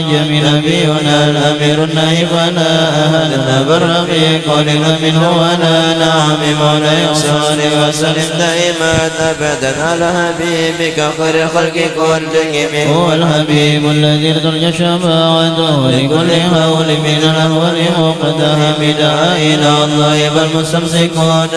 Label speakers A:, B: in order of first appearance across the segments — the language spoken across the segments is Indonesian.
A: العجم نبينا الأمير النائب ولا أهلنا بالرقيق ولنا منه ولا نعم مولاي صل وسلم دائما أبدا على حبيبك خير الخلق كلهم هو الحبيب الذي ترجى شفاعته لكل هول من الأهوال مقتهم دعا إلى الله بل مستمسكون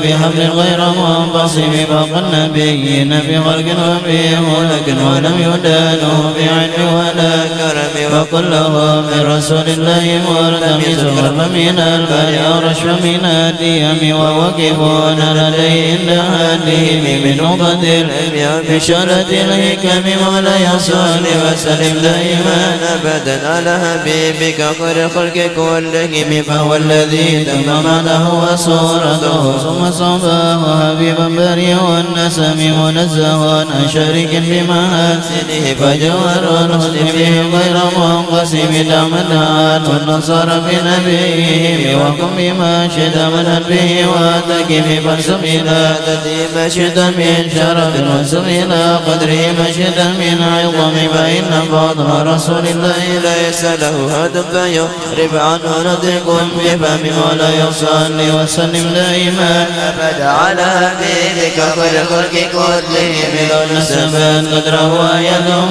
A: بحبل غير منفصم فوق النبيين بخلق وفيه لكن ولم يدانه بعلم ولا كرم وكله من رسول الله مرتمس غرب من البلاء رشف من الديم ووقفون لديه عند هديهم من نقد العلم بشارة الحكم مولاي صل وسلم دائما أبدا على حبيبك خير الخلق كلهم فهو الذي تمم له وصورته ثم صفاه حبيبا بريء النسم منزه عن شريك بمحاسنه فجوهر الحسن فيه غير منقسم دعمدان والنصر بنبيهم وكن بما شئت من به واتكم فانسب إلى تدي شئت من شرف وانسب إلى قدره ما شئت من عظم فإن فضل رسول الله ليس له هدف فيعرف عنه نطق بفم مولاي صل وسلم دائما أبدا على حبيبك خير الخلق كلهم لو نسبت قدره ويدعو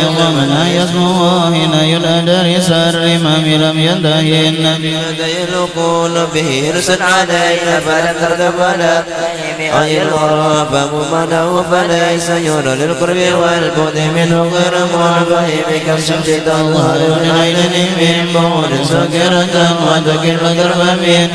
A: يوم من يسموه هنا ينادى رسال الإمام لم ينتهي النبي لدي العقول به يرسل علينا فلم ترتب ولا غير الغرى فممنه فليس يرى للقرب والبعد منه غير منفهم كالشمس تظهر من عين من بعد سكرة وتكل درب من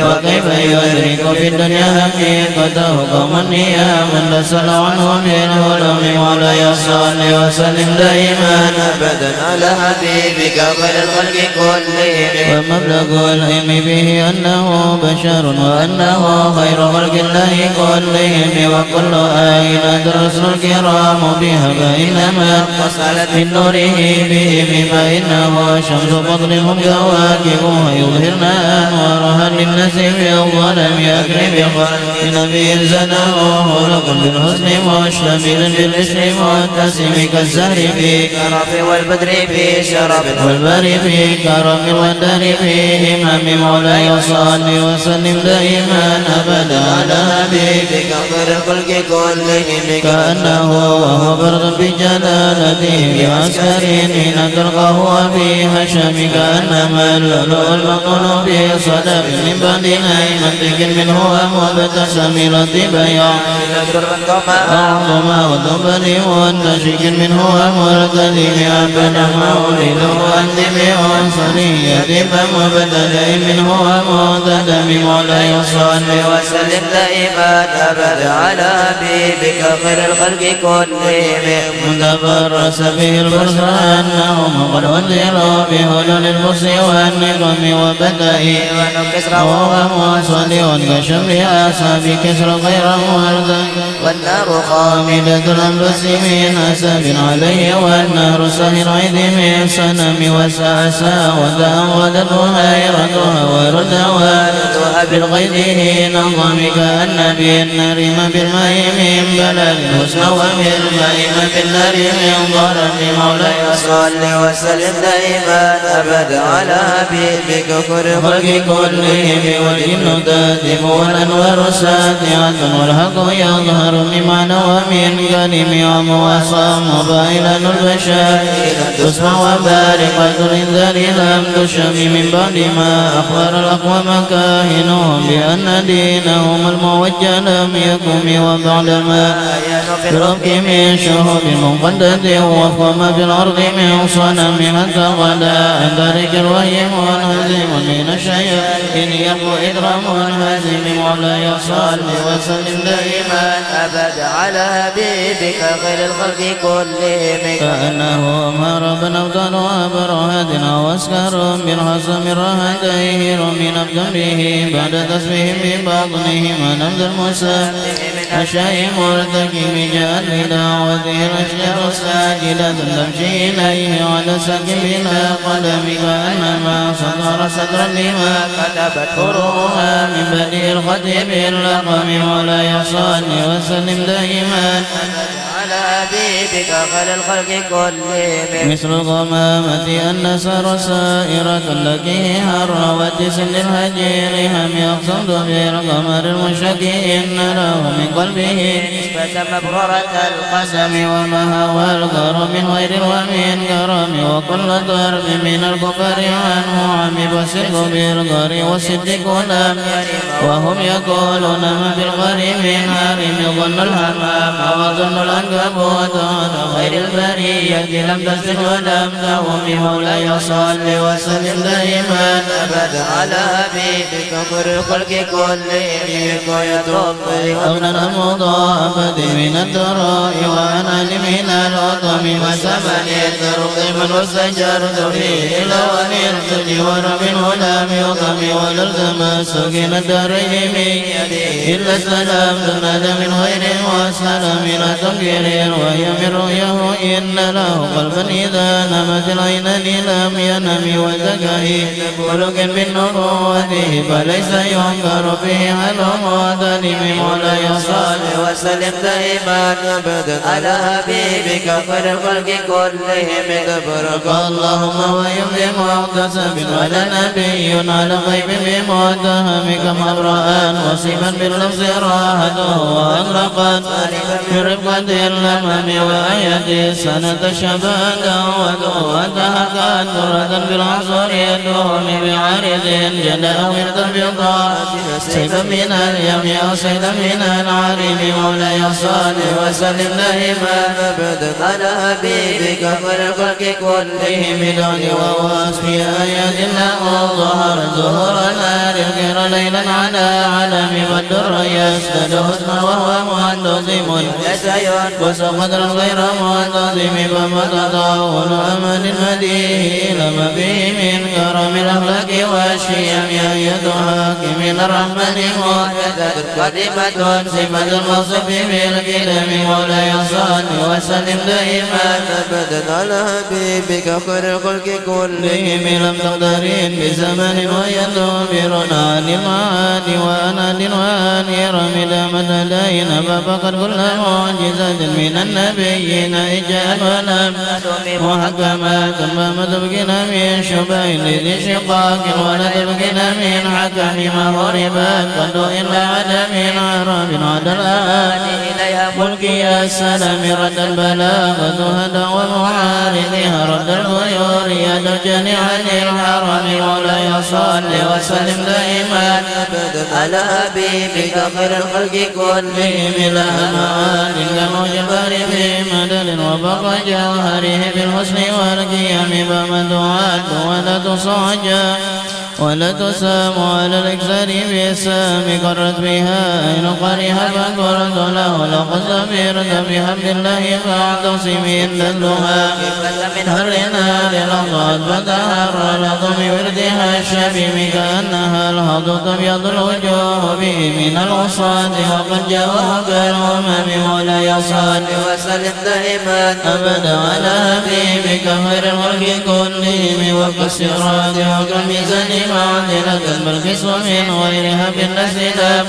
A: وكيف يدرك في الدنيا حقيقته قوم نيام لسل عنه بالهلم ولا يصلي وسلم دائما أبدا على حبيبك خير الخلق كلهم ومبلغ العلم به أنه بشر وأنه خير خلق الله كلهم وكل آية الرسل الكرام بها فإنما وصلت من نوره بهم فإنه شمس فضلهم كواكبها يظهرن أنوارها للناس في الظلم يكرم بخلق نبي زناه خلق بالحسن مشتمل بالبشر متسم كالزهر في كرم والبدر في شرف والبر في كرم والدهر في إمام مولاي صل وسلم دائما أبدا على حبيبك خير الخلق كلهم كأنه وهو برد بجلالته بعسكر حين تلقاه وفي هشم كأنما اللؤلؤ المقول في صدف من بعد منطق منه ومبتسم لطيف أعظم وذبل وانتشك منه ومرتدم أبدا مولد وأندم عنصرية فمبتدئ منه ومعتدم مولاي صل وسلم دائما أبدا على حبيبك خير الخلق كلهم متفرس به الفرس أنهم قد أنزلوا بهلول الفرس والنقم وبدئ وهو مصلي كشمر أصحاب كسر غير مرد والنار خامدة الأنفس من أسب عليه والنار سهر عيد من صنم وسعسى ودأودتها يردها وردها بالغيده نظم كالنبي النار ما بالماء من بلد الحسن وبالماء ما بالنار من ضرب مولاي صل وسلم دائما أبدا على حبيبك خير خلق كلهم والجن تهتف والأنوار ساتعة والحق يظهر بمعنى ومن كلم ومواصم بايلة البشائر تسمع وبارقة الإنذار لم تشم من بعد ما أخبر الأقوام كاهنهم بأن دينهم الموجه لم يكن وبعدما بربك من شهود مقدد وفما في الأرض من صنم حتى غدا عند ذلك الوهي منهزم من الشياطين يبقى إدرام منهزم مولاي صل وسلم دائما أبدا على حبيبك خير الخلق كلهم كأنه هرب نبض وبرهدنا واسكر بالحسم رهديه من أبدمه بعد تسبيهم ببطنهم ونبذ المسلم أشيء مرتكب جاء بدعوته الأشجار ساجدة تمشي إليه على سكبنا قدم كأنما صدرا لما كتبت حروفها من بديع الختم اللقم ولا يصل وسلم دائما
B: على حبيبك خير الخلق كلهم
A: مثل الغمامة أن سار سائرة لك هر وجسم للهجير هم يقصد بالقمر المشكي إن له من قلبه
B: نسبة مبرورة
A: القسم وما هو الغر من غير ومن كرم وكل ضرب من الكفر عنه عم وسلك بالغر والصدق لم وهم يقولون ما بالغر من هرم ظن الهمام وظن العنكبوت غير البرية لم تزل ولم تهم مولاي صل وسلم دائما
B: أبدا على حبيبك خير الخلق كلهم ويتوب
A: أغنى المضافة من الدراء وأنا من الوطم وسمن الدرق واستجرت فيه لو نرت جوار من غلام يطم وللتمسك الدارين من يدي إلا السلام تنادى من غير وسلام من تنكير وهي من رؤيه إن له قلبا إذا نمت العين لم ينم وزكاه خلق بالنبوة فليس ينكر فيه علم ظالم مولاي صل
B: وسلم دائما أبدا على حبيبك خير الخلق كلهم تبارك
A: اللهم ويمضي مغتسب ولا نبي على غيب بمتهم كما امرأ وصفا باللفظ راحته وأغرقت في رفقة اللمم وآية سنة شبادا وتهكت درة بالعصر يدوم بعرض جدا ورد بضاء سيفا من اليم أو سيفا من العرم مولاي صل وسلم دائما
B: أبدا على حبيبك خير الخلق كلهم
A: بدون ووصف آيات الله ظهر نار الكر ليلا على علم والدر يسدد حسنا وهو منتظم ينقص قدرا غير منتظم فمتطاول أمل المديه لما به من كرم الأخلاق والشيم آية حاكم الرحمن قدمة صفة الموصوف بالكلام مولاي صل وسلم دائما
B: أبدا على حبيبك خير الخلق كلهم
A: لم تقدرين بزمن ويدبر عن المعاد وأنا للوان رمل مدلين ففقد كل معجزة من النبيين إجال ولم محكمات فما تبقين من شبين لذي شقاق ولا تبقين من حكم مغربات قد إلا عدم عرب عدلان ملكي السلام رد البلاغة هدى ومعارضها رد الغيور يد الجني عن الحرم مولاي صل وسلم دائما
B: أبدا على حبيبك خير الخلق كلهم
A: بلا معاد كمجبر في مدد وبقى جوهره بالحسن والقيام فمدعاة ولا تصاجى ولا تسام على الأكثر بسام قرت بها أين قرها فقرت له لقد سبرت بحمد الله فاعتصمي دلها من هرنا للأضغاث فتهر لضم وردها الشبيم كأنها الهض تبيض الوجوه به من العصاة وقد جاءوك الأمم مولاي صل
B: وسلم دائما
A: أبدا على حبيبك خير الخلق كلهم وكالصراط وكالميزان معدلة بالقسم من غيرها بالنسلام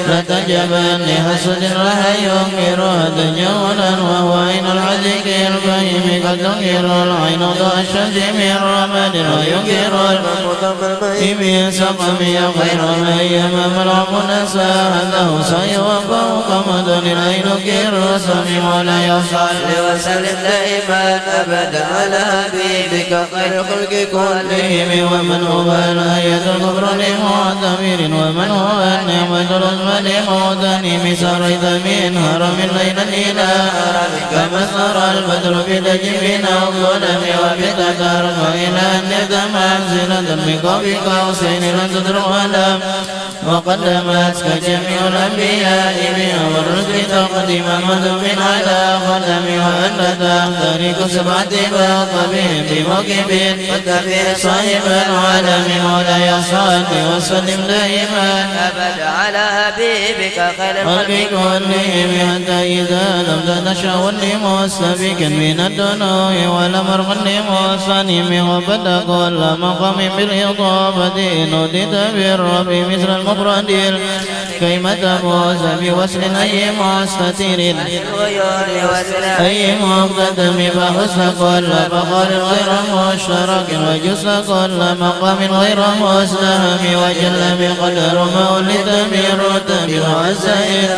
A: لتجبن لحسد لها ينكر تجولا وهو عين العذك الفهم قد تنكر العين ضوء الشمس من رمد وينكر المهم سقم غير من يمام العم نساها له سعي وفوق مدن العين كالرسم مولاي
B: صل وسلم دائما أبدا على حبيبك خير الخلق كلهم
A: ومن هو الآية الكبرى لمعتمر ومن هو النعمة العظمى لمغتنم سريت من هرم ليلا إلى كما سرى البدر بنجم أو ظلم وبتكرم إلى أن يدم منزلة بقاب قوسين لن تدر ولم وقدمتك جميع الأنبياء بها والرسل تقديما مذوب على قدم وأن تخترق سبعة باق بهم بموكب وتبع صاحب العالم مولاي صل وسلم دائما
B: أبدا على حبيبك خير الخلق
A: كلهم حتى إذا لم تتشاور لمستبك من الدنو ولا مرق لمصنم وبدا كل مقام بالإضافة نودت بالرب مثل المفرد كيما تفوز بوصل أي مستتر أي مقتدم فحسن كل فقر غير مشترك وجس كل مقام غير مستهم وجل بقدر مولد من رتب وعزائر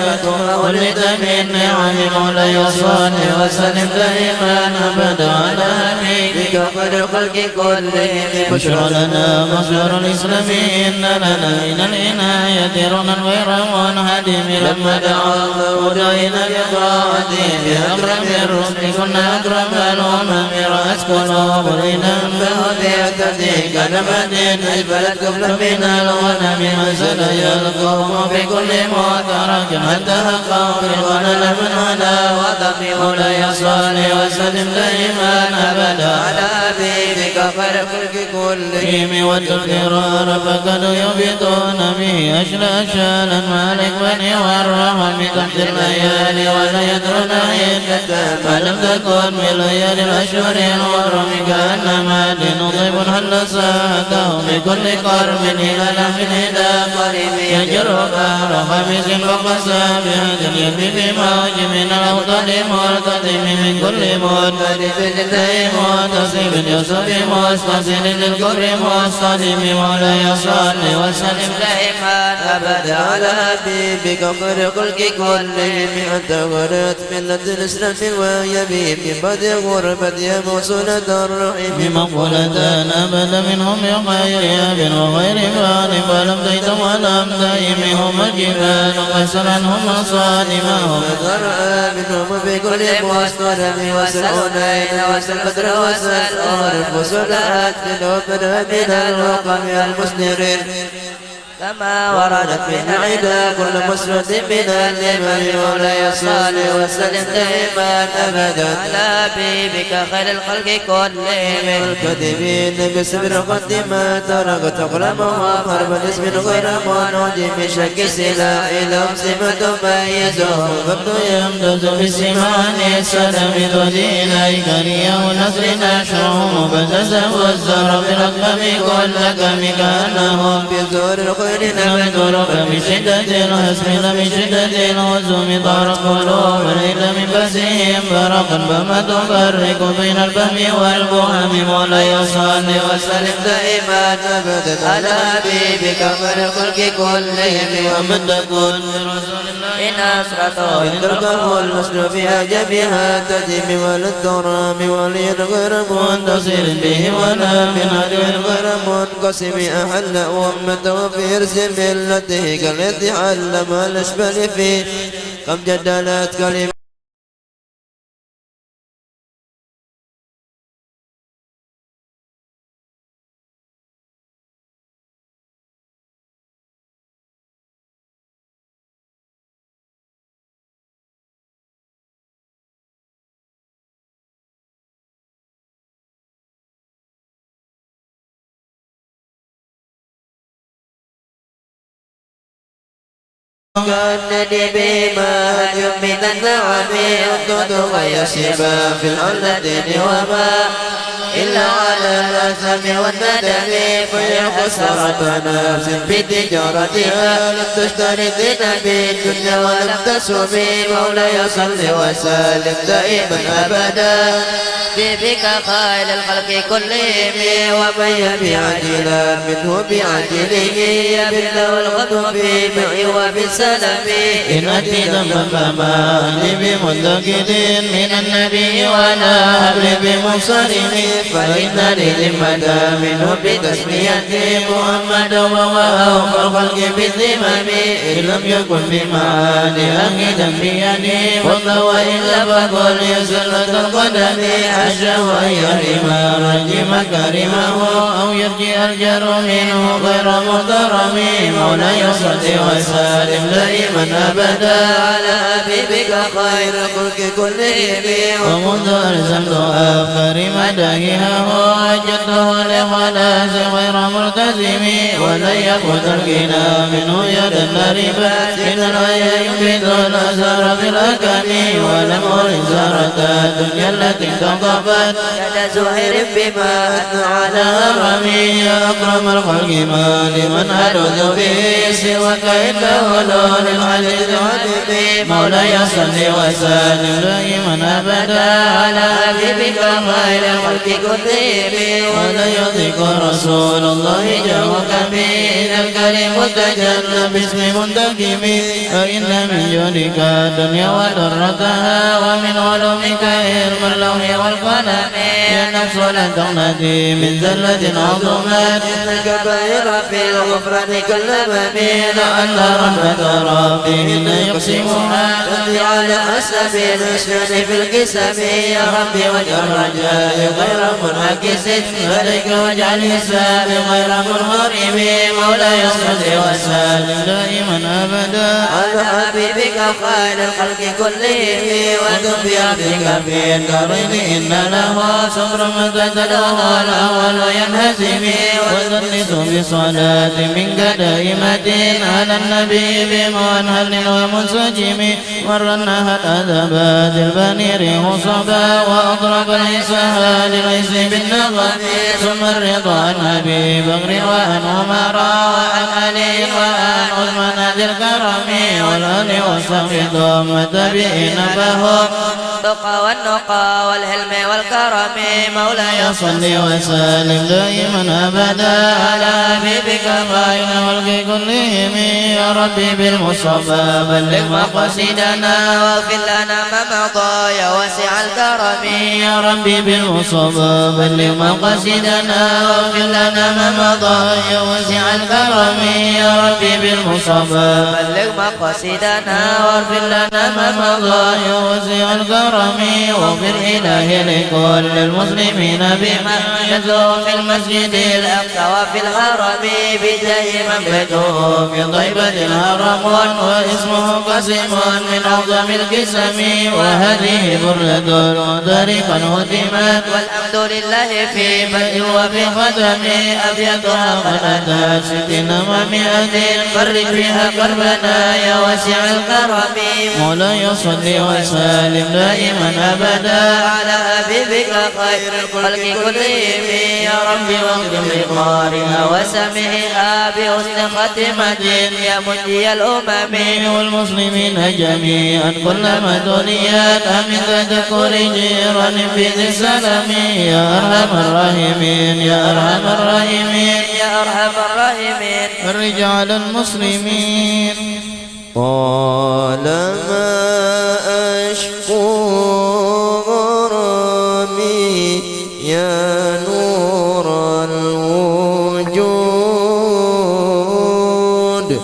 A: ولد من نعم مولاي صل وسلم دائما أبدا على حبيبك خير الخلق كلهم بشرى لنا مصدر الإسلام إن لنا من العناية رنا غير منهدم لما دعا الله دعينا بطاعته بأكرم الرسل كنا أكرم الأمم رأس قلوب لننبه بيعتديك نبت أجبلت قبل من الغنم منزل القوم في كل معترك حتى لقوا في الغنم من على وضم مولاي صل وسلم دائما أبدا على حبيبك خير الخلق كلهم والتذكرار فقد يبيتون به أشلاء مالك بني والرحم تحت الليالي ولا يدرون عدة ما لم تكن من ليالي الأشهر الغرم كأنما لنضيب هل ساته بكل قرب إلى لحم إلى قريب يجر بار خميس وقسابه اليد بموج من الأوطان مرتدم من كل مرتدم لله متصم يوسف مستسل للكفر مصطدم مولاي صل وسلم دائما أبدا على حبيبك خير خلق كلهم أنت ورث ملة الإسلام ويبي من بعد غربة يا موصولة الرحيم مقولة أبدا منهم يغير أب وغير غالب ولم تيت ولم تيم هم الجبال قيسر عنهم صادمهم ذرع منهم في كل مصطدم وسلعونين وسلبدر وسلعون فسلعت بالعبر من الرقم المسنرين كما وردت من عدا كل مسرد من النبي مولاي صل وسلم دائما ابدا على حبيبك خير الخلق كلهم الكذبين بسبر قدما ترك تقلمهم حرب اسم غير منوج من شك سلاح لهم سمة تميزهم فقد يمتاز بالسمان السلام ذي اليك رياء نصر نشرهم فجزه الزهر برقم كل كم كانهم بزور الخير نبدر من شدة الحسن من شدة الهزوم طرق قلوب ليل من بسهم برقا فما تفرق بين الفهم والبهم مولاي صل وسلم دائما ابدا على حبيبك خير الخلق كلهم ومن تكون برسول الله إن أسرته يدركه المسلم في أجبها تجم ولا ترام ولي غير منتصر به ولا من عدو غير منقسم أحل أمته في إرس ملته كالذي علم الأشبال فيه كم جدلت كلمة كأنني بما من النعم أنتد ويسبا في العلة وما إلا على الأثم والندم فيخسرة نفس بتجارتها لم تشتري الدين بالدنيا ولم تسوم مولاي صل وسلم دائما أبدا بك خير الخلق كلهم ومن يبي عجلا منه بعجله يبل والغد بمعي وبالسلام إن أتي ذنبا فما لي بمنتقد من النبي ولا هبل بمصرم فإن لي ذمة منه بتسمية محمد وهو الخلق بالذمم إن لم يكن بمعاني أهدا بيدي والله وإلا فقل يسلة القدم حشه أن يرم رجم كرمه أو يرجع الجر منه غير محترم مولاي صل وسلم دائما أبدا على حبيبك خير الخلق كلهم ومنذ أرسلت أفكار مداه عليها وجدته لخلاص غير ملتزم ولن يفوت الغنى منه يدا ربا إن الحي ينبذ الأزهار في الأكم ولم أرد زهرة الدنيا التي انتقفت
B: يد زهير بما أثنى على
A: هرمي يا أكرم الخلق ما لمن ألوذ به سواك إلا ولو للحديث وحدثي مولاي صل وسلم دائما أبدا
B: على حبيبك خير الخلق كلهم
A: ولا يضيق رسول الله جاءك به الكريم تجلى باسم منتقم فإن من جودك الدنيا وضرتها ومن علومك علم اللوح والقلم يا نفس لا تغنتي من زلة عظمت
B: إنك بائر في الغفران كل مبين
A: لأن رحمة ربهن يقسمها
B: تدي على حسب الإسلام في القسم يا ربي واجعل رجائي غير منعكس
A: عليك واجعل حسابي غير منهرم مولاي صل وسلم دائما أبدا
B: على حبيبك خير الخلق كلهم
A: ودم بعبدك في الدارين إن له صبر متى تلوه الأول ينهزم وذنس بصلاة منك دائمة على النبي بمنهل ومنسجم مر النهر أذبات البنير صبا وأضرب العيسها للعيس بالنغم ثم الرضا عن أبي بكر وعن عمر وعن علي وعن عثمان ذي الكرم والآل والصحب ثم تبعين فهم
B: التقى والنقى والحلم والكرم مولاي
A: صل وسلم دائما أبدا على حبيبك خير الخلق كلهم يا ربي بالمصطفى بلغ مقاصدنا
B: واغفر لنا ما مضى يا واسع الكرم
A: يا ربي بالمصطفى بلغ مقاصدنا واغفر لنا ما مضى يا واسع الكرم يا ربي بالمصطفى
B: بلغ مقاصدنا
A: واغفر لنا ما مضى يا واسع الكرم واغفر إلهي لكل المسلمين بما يزور في المسجد
B: الأقصى وفي الحرم بجاه من
A: بيته في طيبة الهرم واسمه قسم من أعظم القسم وهذه بردة طريقا هدمت
B: والحمد لله في
A: بدء وفي ختم أبيضها قناة 60 و100 فرج فيها كربنا يا واسع الكرم مولاي صل وسلم دائما أبدا
B: على حبيبك خير الخلق كلهم
A: يا ربي واختم بقارها
B: وسمعها بحسن خاتمة يا منجي الأمم
A: والمسلمين جميعا كلما دنيات من تذكر جيران بذي السلام يا أرحم الراحمين يا أرحم الراحمين
B: يا أرحم الراحمين
A: الرجال المسلمين
B: طالما أشكو غرامي يا نور الوجود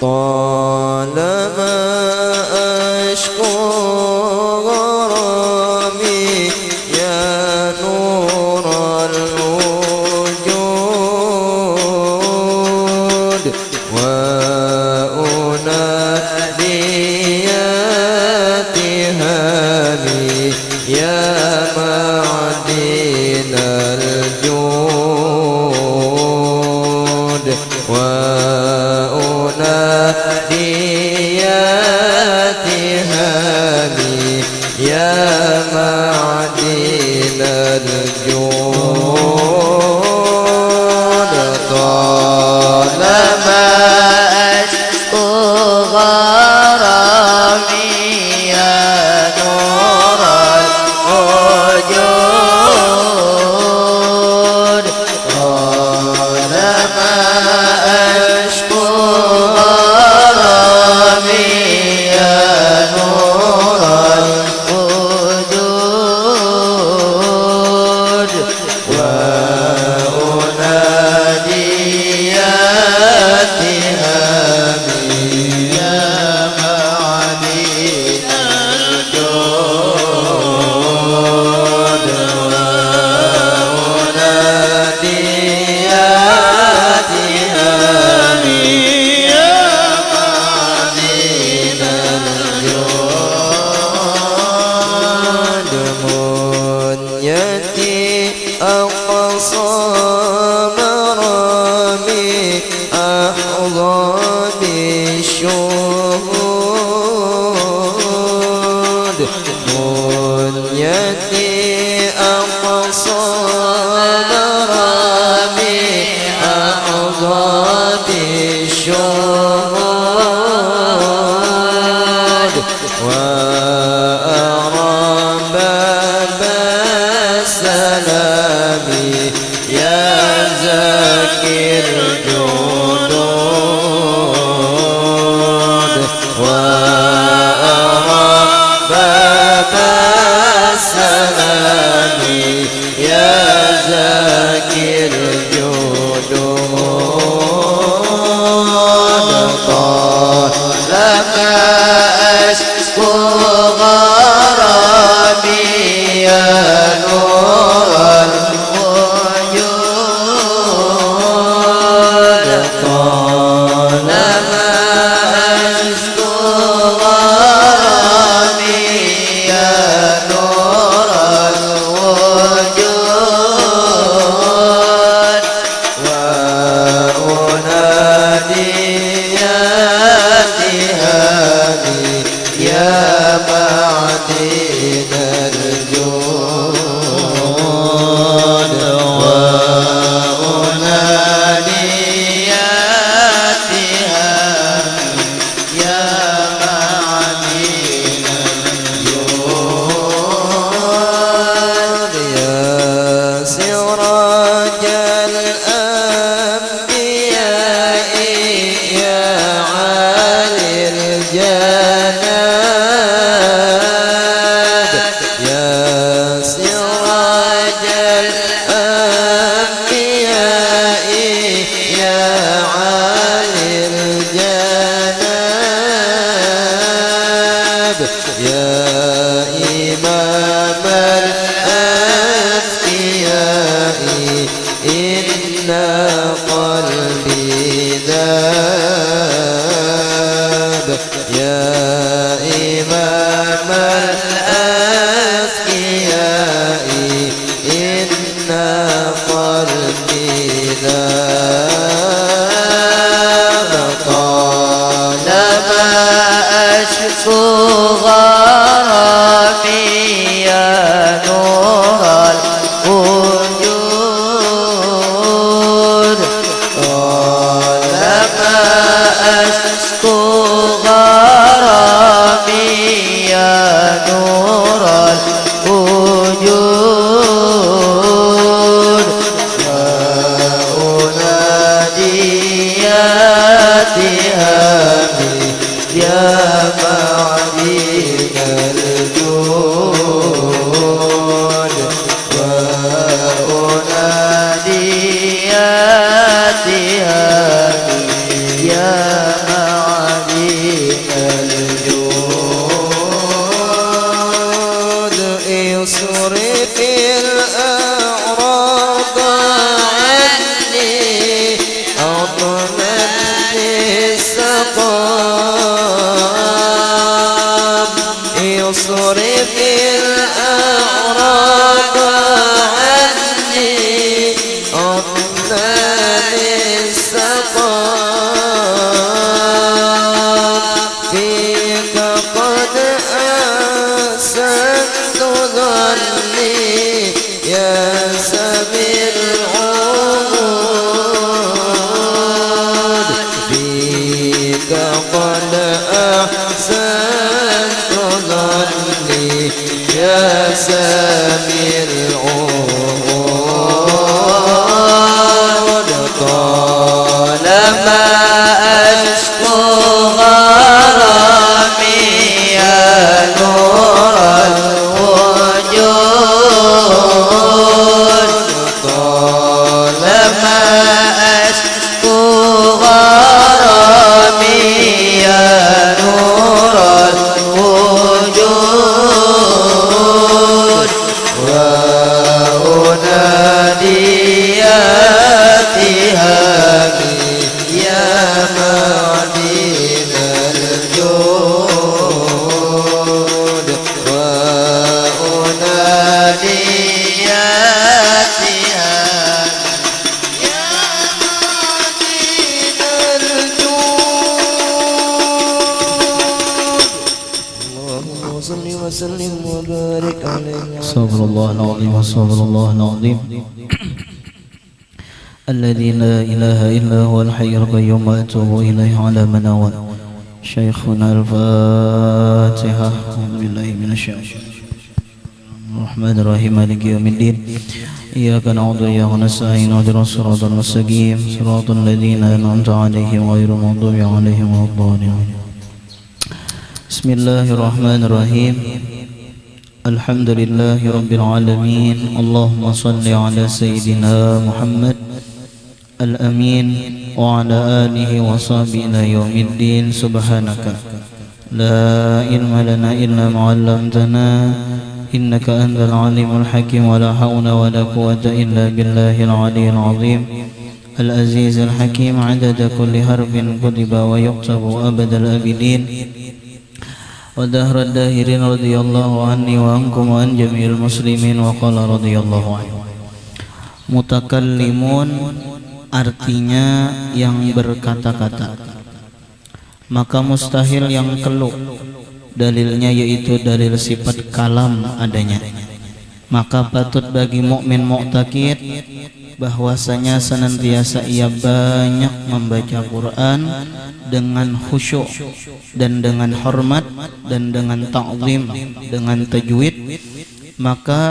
B: طالما أشكو غرامي يا نور الوجود وأنادياتها لي يا معدن الجود وأنادياتها لي يا معدن الجود طالما أشكو غرامي يا نور الوجود طالما أشكو غرامي
C: أحظى بالشهود بنيتي أقصى مرامي أحظى بالشهود وأرى باب السلام يا زكي الجدود وأرى باب السلام يا زكي الجدود طالما أشكو غرامي يا نور الوجود طالما أشكو غرامي يا نور الوجود وأنادي يا تهاني يا معدن الجود وأنادي يا تهاني يا معدن الجود يا سراج الأنبياء يا عالي الجناب يا سراج الأنبياء يا عالي الجناب يا إمام الأتقياء إن قلبي ذاب يا إمام الأتقياء إن قلبي ذاب طالما أشكو غرامي يا نور الوجود طالما أشكو غرامي يا نور الوجود وأنادي يا تهامي يا معدن الجود وأنادي يا تهامي يا معدن الجود اصرف الأعراض عني أطمن السقام اصرف الأعراض عني أطمن السقام فيك قد أحسنت ظني يا سمي العهود فيك قد أحسنت ظني يا سمي العهود طالما أشكو غرامي يا نور الوجود طالما أشكو غرامي يا نور وسلم وبارك عليه.
A: استغفر الله العظيم استغفر الله العظيم الذي لا إله إلا هو الحي القيوم وأتوب إليه على من أوى. شيخنا الفاتحة. أعوذ بالله من الشيطان الرحمن الرحيم مالك يوم الدين إياك نعبد وإياك نستعين اهدنا الصراط المستقيم صراط الذين أنعمت عليهم غير المغضوب عليهم ولا الضالين. بسم الله الرحمن الرحيم الحمد لله رب العالمين اللهم صل على سيدنا محمد الأمين وعلى آله وصحبه إلى يوم الدين. سبحانك لا علم لنا إلا ما علمتنا إنك أنت العليم الحكيم ولا حول ولا قوة إلا بالله العلي العظيم العزيز الحكيم عدد كل حرف كتب ويكتب أبد الآبدين ودهر الداهرين رضي الله عني وعنكم وعن جميع المسلمين. وقال رضي الله عنه. Mutakallimun artinya yang berkata-kata, maka mustahil yang keluh. Dalilnya yaitu dalil sifat kalam adanya. Maka patut bagi mukmin mu'taqid bahwasanya senantiasa ia banyak membaca Quran dengan khusyuk dan dengan hormat dan dengan ta'zim, dengan tajwid, maka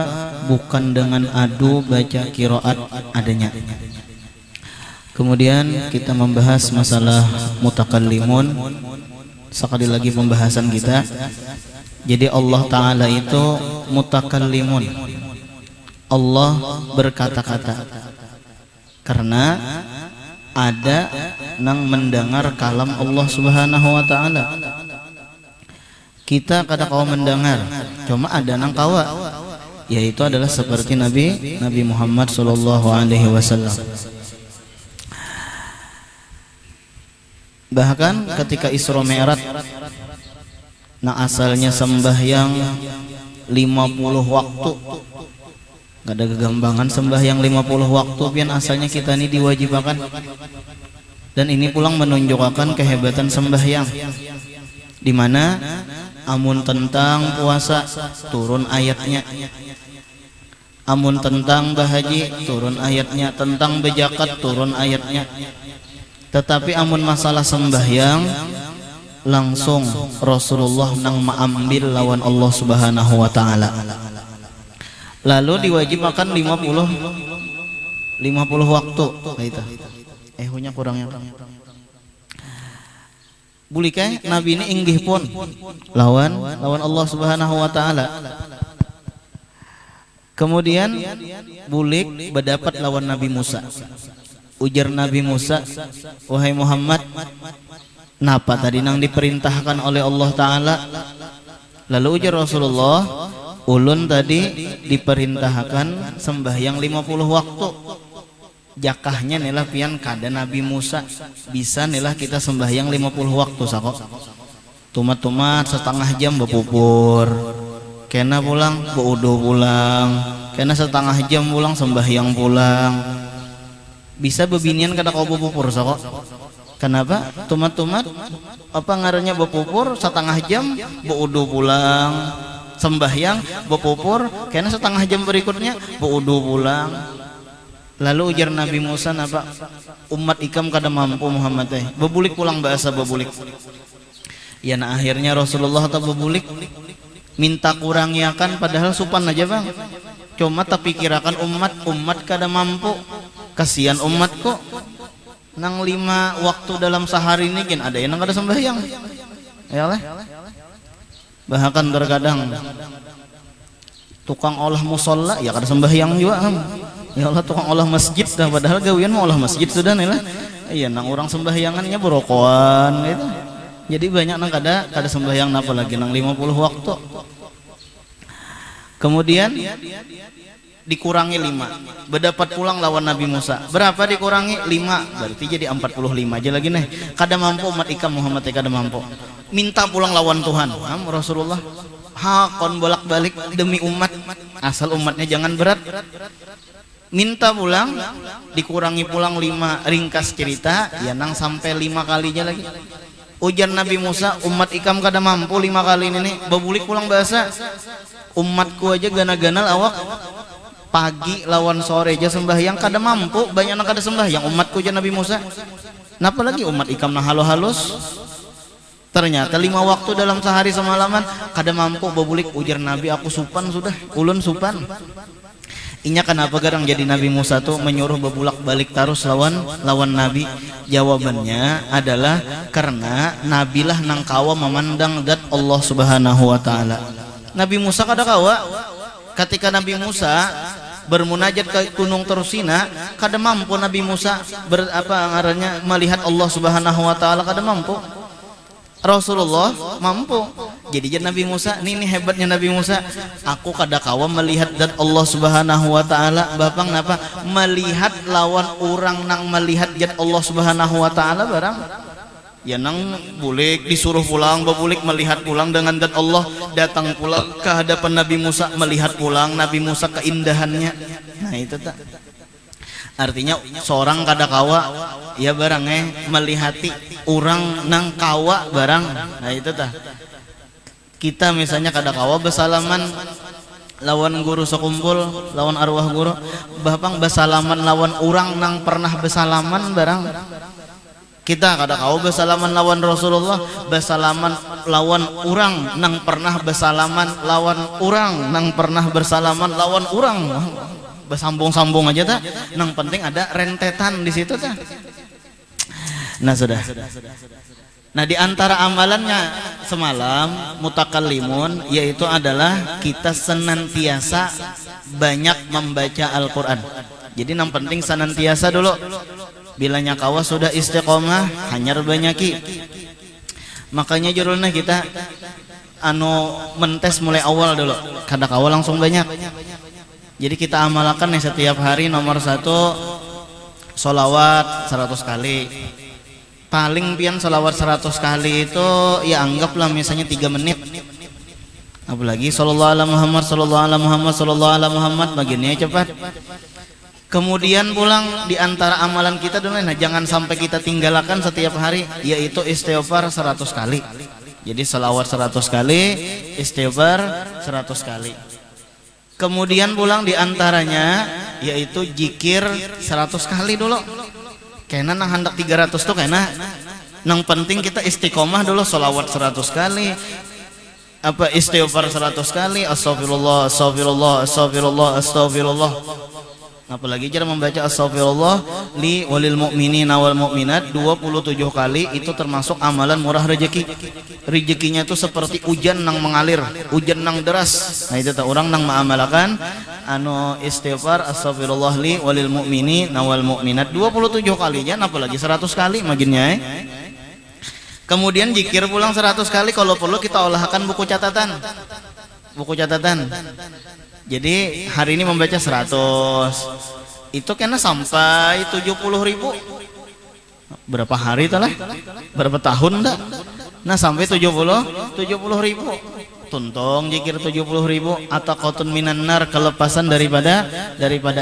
A: bukan dengan adu baca qiraat adanya. Kemudian kita membahas masalah mutakallimun. Sekali lagi pembahasan kita. Jadi Allah Ta'ala itu mutakallimun, Allah berkata-kata, karena ada nang mendengar kalam Allah Subhanahu wa Ta'ala. Kita kada kau mendengar, cuma ada nang kawa, yaitu adalah seperti Nabi Muhammad sallallahu alaihi wasallam. Bahkan ketika Isra Mi'raj, nah asalnya sembahyang 50 waktu, gak ada kegampangan sembahyang 50 waktu, pian asalnya kita ini diwajibkan. Dan ini pulang menunjukkan kehebatan sembahyang, dimana amun tentang puasa turun ayatnya, amun tentang bahaji turun ayatnya, tentang bejakat turun ayatnya. Tetapi amun masalah sembahyang langsung Rasulullah nang mengambil lawan Allah Subhanahu wa Ta'ala. Lalu diwajibkan 50 waktu. Itu. Hunya kurangnya. Bulikah Nabi ini inggih pun lawan Allah Subhanahu wa Ta'ala. Kemudian bulik berdapat lawan Nabi Musa. Ujar Nabi Musa, wahai Muhammad, napa tadi nang diperintahkan oleh Allah Ta'ala? Lalu ujar Rasulullah, ulun tadi diperintahkan sembahyang 50 waktu. Jakahnya nilah pian kada Nabi Musa, bisa nilah kita sembahyang 50 waktu sakok. Tumat-tumat setengah jam berpupur, kena pulang beudo pulang, kena setengah jam pulang sembahyang pulang. Bisa bebinian kada kau berpupur sakok. Kenapa? Tumat-tumat apa ngarannya berpupur setengah jam beudo pulang, sembahyang berpupur, kena setengah jam berikutnya beudo pulang. Lalu ujar Nabi Musa, napa umat ikam kada mampu Muhammad bebulik pulang bahasa bebulik. Ya nah akhirnya Rasulullah tak bebulik, minta kurangiakan padahal supan aja bang. Cuma tapi kirakan umat kada mampu. Kasihan umat kok nang 5 waktu dalam sehari ini kan ada yang kada sembahyang. Ya lah. Bahkan terkadang tukang olah musola ya kada sembahyang juga. Ya Allah, tukang olah masjid dah, padahal gawian mau olah masjid sudah nih lah. Iya nang orang sembahyangannya berokokan gitu. Jadi banyak nang kada sembahyang, napa lagi nang 50 waktu. Kemudian dikurangi 5, berdapat pulang lawan Nabi Musa. Berapa dikurangi? 5, berarti jadi 45 aja lagi nih. Kada mampu umat ikam Muhammad kada mampu. Minta pulang lawan Tuhan. Rasulullah hakon bolak-balik demi umat, asal umatnya jangan berat. Minta pulang, dikurangi pulang 5, ringkas cerita ya nang sampai 5 kalinya lagi. Ujar Nabi Musa, umat ikam kada mampu 5 kali ini nih, babulik pulang bahasa. Umatku aja gana-ganal awak pagi lawan sore aja sembahyang kada mampu, banyak yang kada sembahyang umatku aja Nabi Musa. Napa lagi umat ikam nah halus. Ternyata 5 waktu dalam sehari semalaman kada mampu babulik. Ujar Nabi, aku supan sudah, ulun supan. Inya kenapa garang jadi Nabi Musa tuh menyuruh bebulak balik terus lawan Nabi? Jawabannya adalah karena Nabilah nang kawa memandang zat Allah Subhanahu wa taala. Nabi Musa kada kawa. Ketika Nabi Musa bermunajat ke Gunung Tursina, kada mampu Nabi Musa melihat Allah Subhanahu wa taala, kada mampu. Rasulullah mampu. Jadi Nabi Musa, ini hebatnya Nabi Musa. Aku kada kawa melihat zat Allah Subhanahu wa taala. Bapang napa? Melihat lawan orang nang melihat zat Allah Subhanahu wa taala barang. Ya nang bulik disuruh pulang, babulik melihat pulang dengan zat Allah, datang pulang ke hadapan Nabi Musa melihat pulang Nabi Musa keindahannya. Nah itu tak. Artinya seorang kada kawa ya barang melihati orang nang kawa barang. Nah itu tah. Kita misalnya kada kawa bersalaman lawan guru sekumpul, lawan arwah guru, bapang bersalaman lawan orang nang pernah bersalaman barang. Kita kada kawa bersalaman lawan Rasulullah, bersalaman lawan orang nang pernah bersalaman lawan orang nang pernah bersalaman lawan orang. Bersambung-sambung aja tak. Nang penting ada rentetan di situ tak. Nah sudah. Nah di antara amalannya semalam mutakallimun yaitu adalah kita senantiasa banyak membaca Al-Quran. Jadi nang penting senantiasa dulu. Bilanya kawa sudah istiqomah hanyar banyaki. Makanya judulnya kita mentes mulai awal dulu. Kada kawa langsung banyak. Jadi kita amalkan nih setiap hari nomor 1 sholawat 100 kali. Paling pian sholawat 100 kali itu ya anggaplah misalnya 3 menit. Apalagi sallallahu alaihi Muhammad sallallahu alaihi Muhammad sallallahu alaihi Muhammad bagiannya cepat. Kemudian pulang di antara amalan kita dulu, nah jangan sampai kita tinggalkan setiap hari yaitu istighfar 100 kali. Jadi sholawat 100 kali, istighfar 100 kali. Kemudian pulang diantaranya yaitu zikir 100 kali dulu. Kena nang hendak 300 tuh kena. Nang penting kita istiqomah dulu, sholawat 100 kali, istighfar 100 kali, astagfirullah, astagfirullah, astagfirullah, astagfirullah. Apalagi cara membaca astagfirullah li walil mu'minina wal mu'minat 27 kali itu termasuk amalan murah rezeki. Rezekinya itu seperti hujan nang mengalir, hujan nang deras. Nah itu tak orang nang mengamalkan istighfar astagfirullah li walil mu'minina wal mu'minat 27 kalinya, apalagi 100 kali maginnya. Kemudian zikir pulang 100 kali, kalau perlu kita olahkan buku catatan. Buku catatan. Jadi hari ini membaca 100, itu kena sampai 70.000. Berapa hari telah? Berapa tahun dah? Nah sampai 70.000. Tuntung zikir 70.000 atau qatun minan nar, kelepasan daripada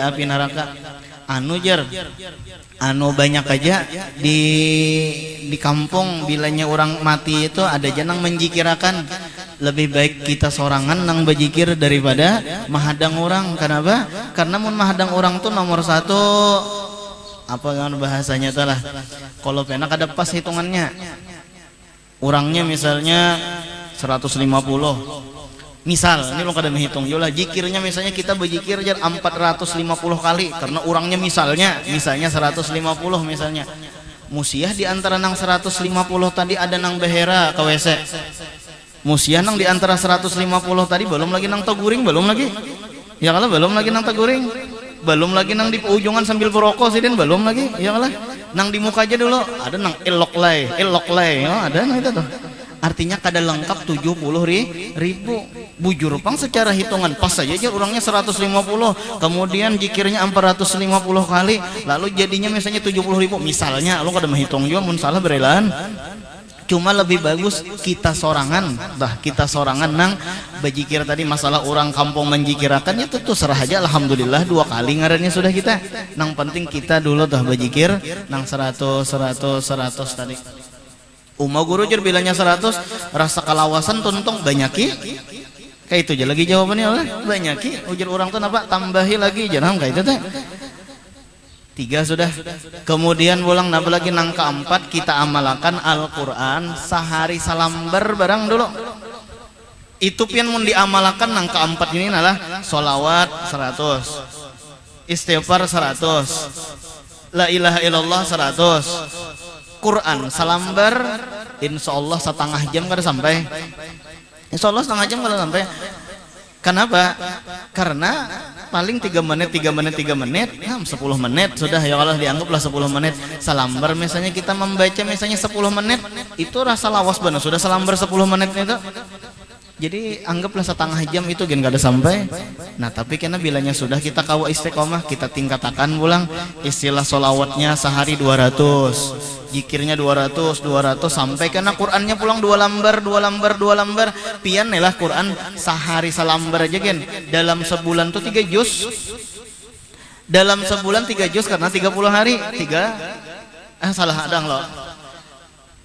A: api neraka. Banyak aja di kampung bilanya orang mati itu ada janang menjikirakan. Lebih baik kita sorangan nang berzikir daripada mahadang orang. Kenapa? Karena mun mahadang orang tuh nomor 1 apa kan bahasanya tuh lah. Kalau penak ada pas hitungannya. Orangnya misalnya 150. Misal, ini lo kada menghitung jolah zikirnya misalnya kita berzikir jar 450 kali karena orangnya misalnya 150 misalnya. Musiah di antara nang 150 tadi ada nang behera ke WC. Musiah nang di antara 150 tadi belum lagi nang teguring, belum lagi. Ya kalau belum lagi nang teguring, belum lagi nang di ujungan sambil berokok sih, belum lagi. Ya kalau nang di muka aja dulu ada nang elok lay, ada nang itu tuh. Artinya kada lengkap 70.000. Bujur pang secara hitungan pas saja orangnya 150, kemudian zikirnya 450 kali, lalu jadinya misalnya 70.000 misalnya. Lo kada menghitung juga mun salah berelan. Cuma lebih bagus kita sorangan, kita sorangan nang berzikir tadi. Masalah orang kampung menjikirakan itu tuh serah aja, alhamdulillah 2 kali ngarannya sudah kita. Nang penting kita dulu berzikir nang 100 tadi. Uma guru jur bilangnya 100, rasa kalawasan tuntung banyaki. Kayak itu aja lagi jawabannya lah, banyaki. Ujar orang tuh apa? Tambahi lagi, jangan kayak itu teh. 3 sudah. Kemudian ulang napa lagi nang keempat kita amalkan Al-Qur'an sehari salambar barang dulu. Itu pian mun diamalkan nang keempat ini adalah sholawat 100, istighfar 100, la ilaha illallah 100, Quran salambar insyaallah setengah jam kada sampai. Insyaallah setengah jam kada sampai. Kenapa? Karena paling 3 menit, 10 menit sudah ya Allah, dianggaplah 10 menit. Salambar misalnya kita membaca misalnya 10 menit, itu rasa lawas benar sudah salambar 10 menit itu. Jadi anggaplah setengah jam itu gen gak ada sampai. Nah tapi karena bilanya sudah kita kawa istiqomah, kita tingkatakan pulang istilah solawatnya sehari 200, zikirnya 200 sampai karena Qurannya pulang 2 lembar pian lah Quran sehari salambar aja gen. Dalam sebulan tuh 3 juz, dalam sebulan 3 juz karena 30 hari salah adang loh.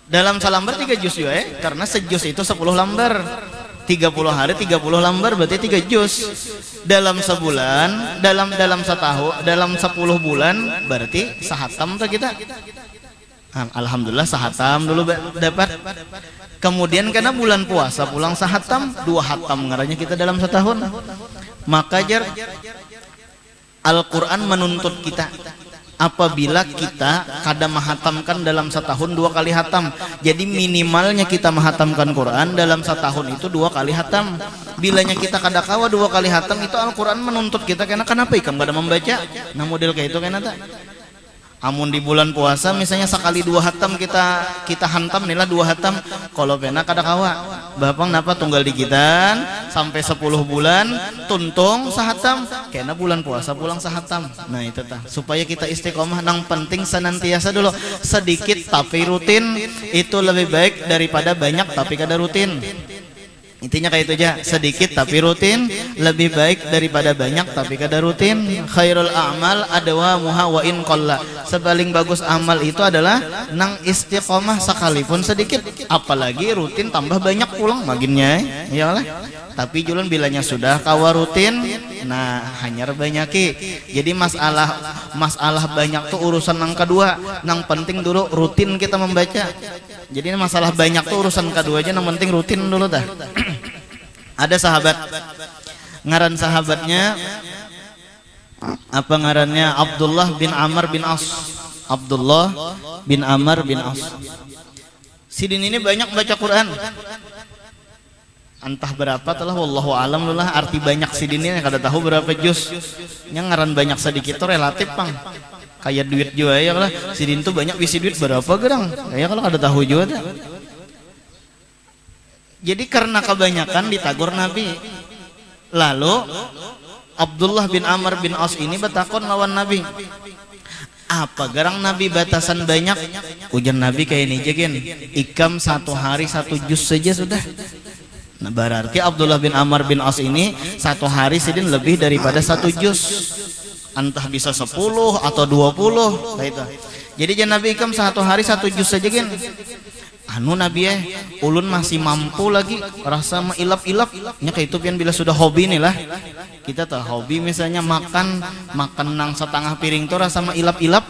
A: Dalam salambar 3 juz ya, karena sejuz itu 10 lembar. 30 hari 30 lembar berarti 3 juz. Dalam sebulan, dalam setahun, dalam 10 bulan berarti sahatam tuh kita. Alhamdulillah sahatam dulu dapat. Kemudian karena bulan puasa pulang sahatam, 2 hatam ngaranya kita dalam setahun. Maka jar Al-Qur'an menuntut kita apabila kita kada menghatamkan dalam setahun 2 kali hatam. Jadi minimalnya kita menghatamkan Quran dalam setahun itu 2 kali hatam. Bilanya kita kada kawa 2 kali hatam, itu Al-Quran menuntut kita karena kenapa ikam kada membaca. Nah model kayak itu kan tak. Amun di bulan puasa misalnya sekali 2 hatam kita hantam nila 2 hatam. Kalau pena kada kawa bapang napa tunggal dikitan sampai 10 bulan tuntung sahatam kena bulan puasa pulang sahatam. Nah itu tah supaya kita istiqomah. Nang penting senantiasa dulu sedikit tapi rutin itu lebih baik daripada banyak tapi kada rutin. Intinya kayak itu aja, sedikit tapi rutin lebih baik daripada banyak tapi kada rutin. Khairul a'mal adwamuha wa in qalla. Sebaling bagus amal itu adalah nang istiqomah sekalipun sedikit, apalagi rutin tambah banyak pulang maginnya ya lah. Tapi julan bilanya sudah kawa rutin, nah hanyar banyaki. Jadi masalah banyak tuh urusan nang kedua, nang penting dulu rutin kita membaca. Jadi masalah banyak tuh urusan kedua aja, nang penting rutin dulu dah. Ada sahabat, ngaran sahabatnya apa ngarannya? Abdullah bin Amr bin As. Abdullah bin Amr bin As. Sidin ini banyak baca Quran. Entah berapa telah wallahu alam lah arti banyak sidin ini kada tahu berapa juz. Yang ngaran banyak sedikit tuh relatif pang. Kayak duit juga ya lah. Sidin tuh banyak bisi duit berapa gerang. Ya kalau kada tahu juga dah. Jadi karena kebanyakan ditagur Nabi. Lalu Abdullah bin Amr bin As ini bertakon lawan Nabi. Apa garang Nabi batasan banyak? Ujian Nabi kayak ini jegin. Ikam 1 hari 1 juz saja sudah. Nah berarti Abdullah bin Amr bin As ini 1 hari sidin lebih daripada 1 juz. Entah bisa 10 atau 20 kayak itu. Jadi jangan Nabi ikam 1 hari 1 juz saja gin. Anu Nabi ulun masih mampu lagi rasa ilap-ilap nya kayak itu pian bila sudah hobi nih lah. Kita tuh hobi misalnya makan nang setengah piring tuh rasa ilap-ilap.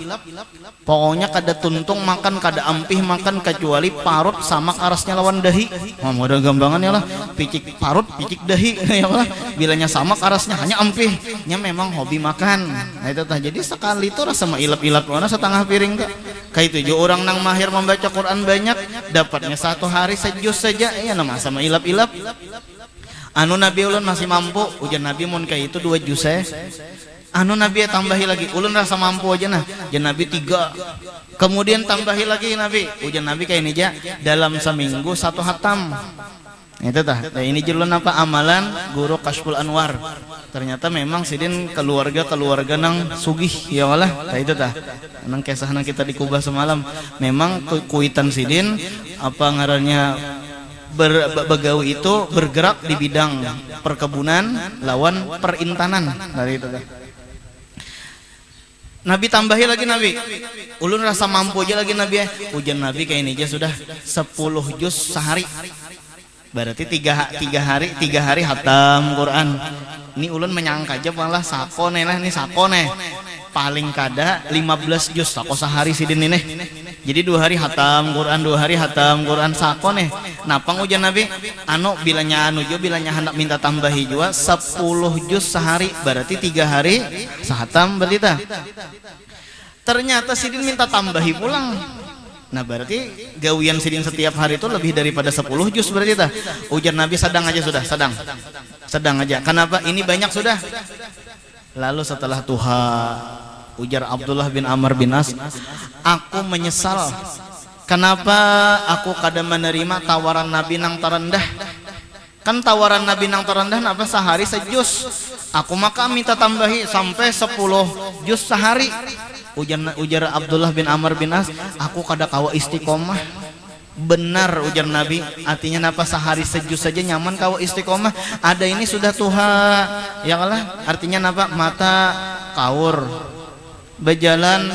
A: Pokoknya kada tuntung makan, kada ampih makan kecuali parut sama karasnya lawan dahi. Wah modal gambangan ya lah. Picik parut, picik dahi ya lah. Bilanya sama karasnya hanya ampih. Nya memang hobi makan. Nah itu tah. Jadi sekali tuh rasa ilap-ilap mana setengah piring tuh. Kayak itu orang nang mahir membaca Quran banyak dapatnya 1 hari sejuz saja ya nama sama ilap-ilap. Anu Nabi ulun masih mampu ujian Nabi mun kayak itu 2 juz anu Nabi tambahi lagi ulun rasa mampu aja nah ujian Nabi 3 kemudian tambahi lagi Nabi ujian Nabi kayak ini aja dalam seminggu 1 hatam. Itu tah. Nah, ini julun apa amalan guru Kashful Anwar. Ternyata memang sidin keluarga nang sugih ya Allah. Nah, itu tah. Nang kisah nang kita di Kubah semalam. Memang kuitan sidin apa ngarannya begawi itu bergerak di bidang perkebunan lawan perintanan. Dari itu tah.
D: Nabi tambahi lagi Nabi. Ulun rasa mampu aja lagi Nabi. Ujian Nabi kayak ini aja sudah 10 juz sehari. Berarti tiga hari hatam Quran. Ini ulun menyangka aja malah sakone lah nih sakone. Paling kada 15 juz sako sehari sidin ini. Jadi 2 hari hatam Quran, 2 hari hatam Quran sakone. Napang ujian Nabi anu bilanya anu jo bilanya hendak minta tambahi jua 10 juz sehari. Berarti 3 hari sahatam berarti ta. Ternyata sidin minta tambahi pulang. Nah berarti gawian sidin setiap hari itu lebih daripada 10 juz berarti ta. Ujar Nabi sedang aja sudah, sedang aja. Kenapa? Ini banyak sudah. Lalu setelah duha, ujar Abdullah bin Amr bin As, aku menyesal kenapa aku kada menerima tawaran Nabi nang terendah. Kan tawaran Nabi nang terendah napa sehari sejus. Aku maka minta tambahi sampai 10 juz sehari. Ujar Abdullah bin Amr bin As, aku kada kawa istiqomah. Benar ujar Nabi, artinya napa sehari sejus saja nyaman kawa istiqomah. Ada ini sudah tuha, ya kalah. Artinya napa mata kaur, berjalan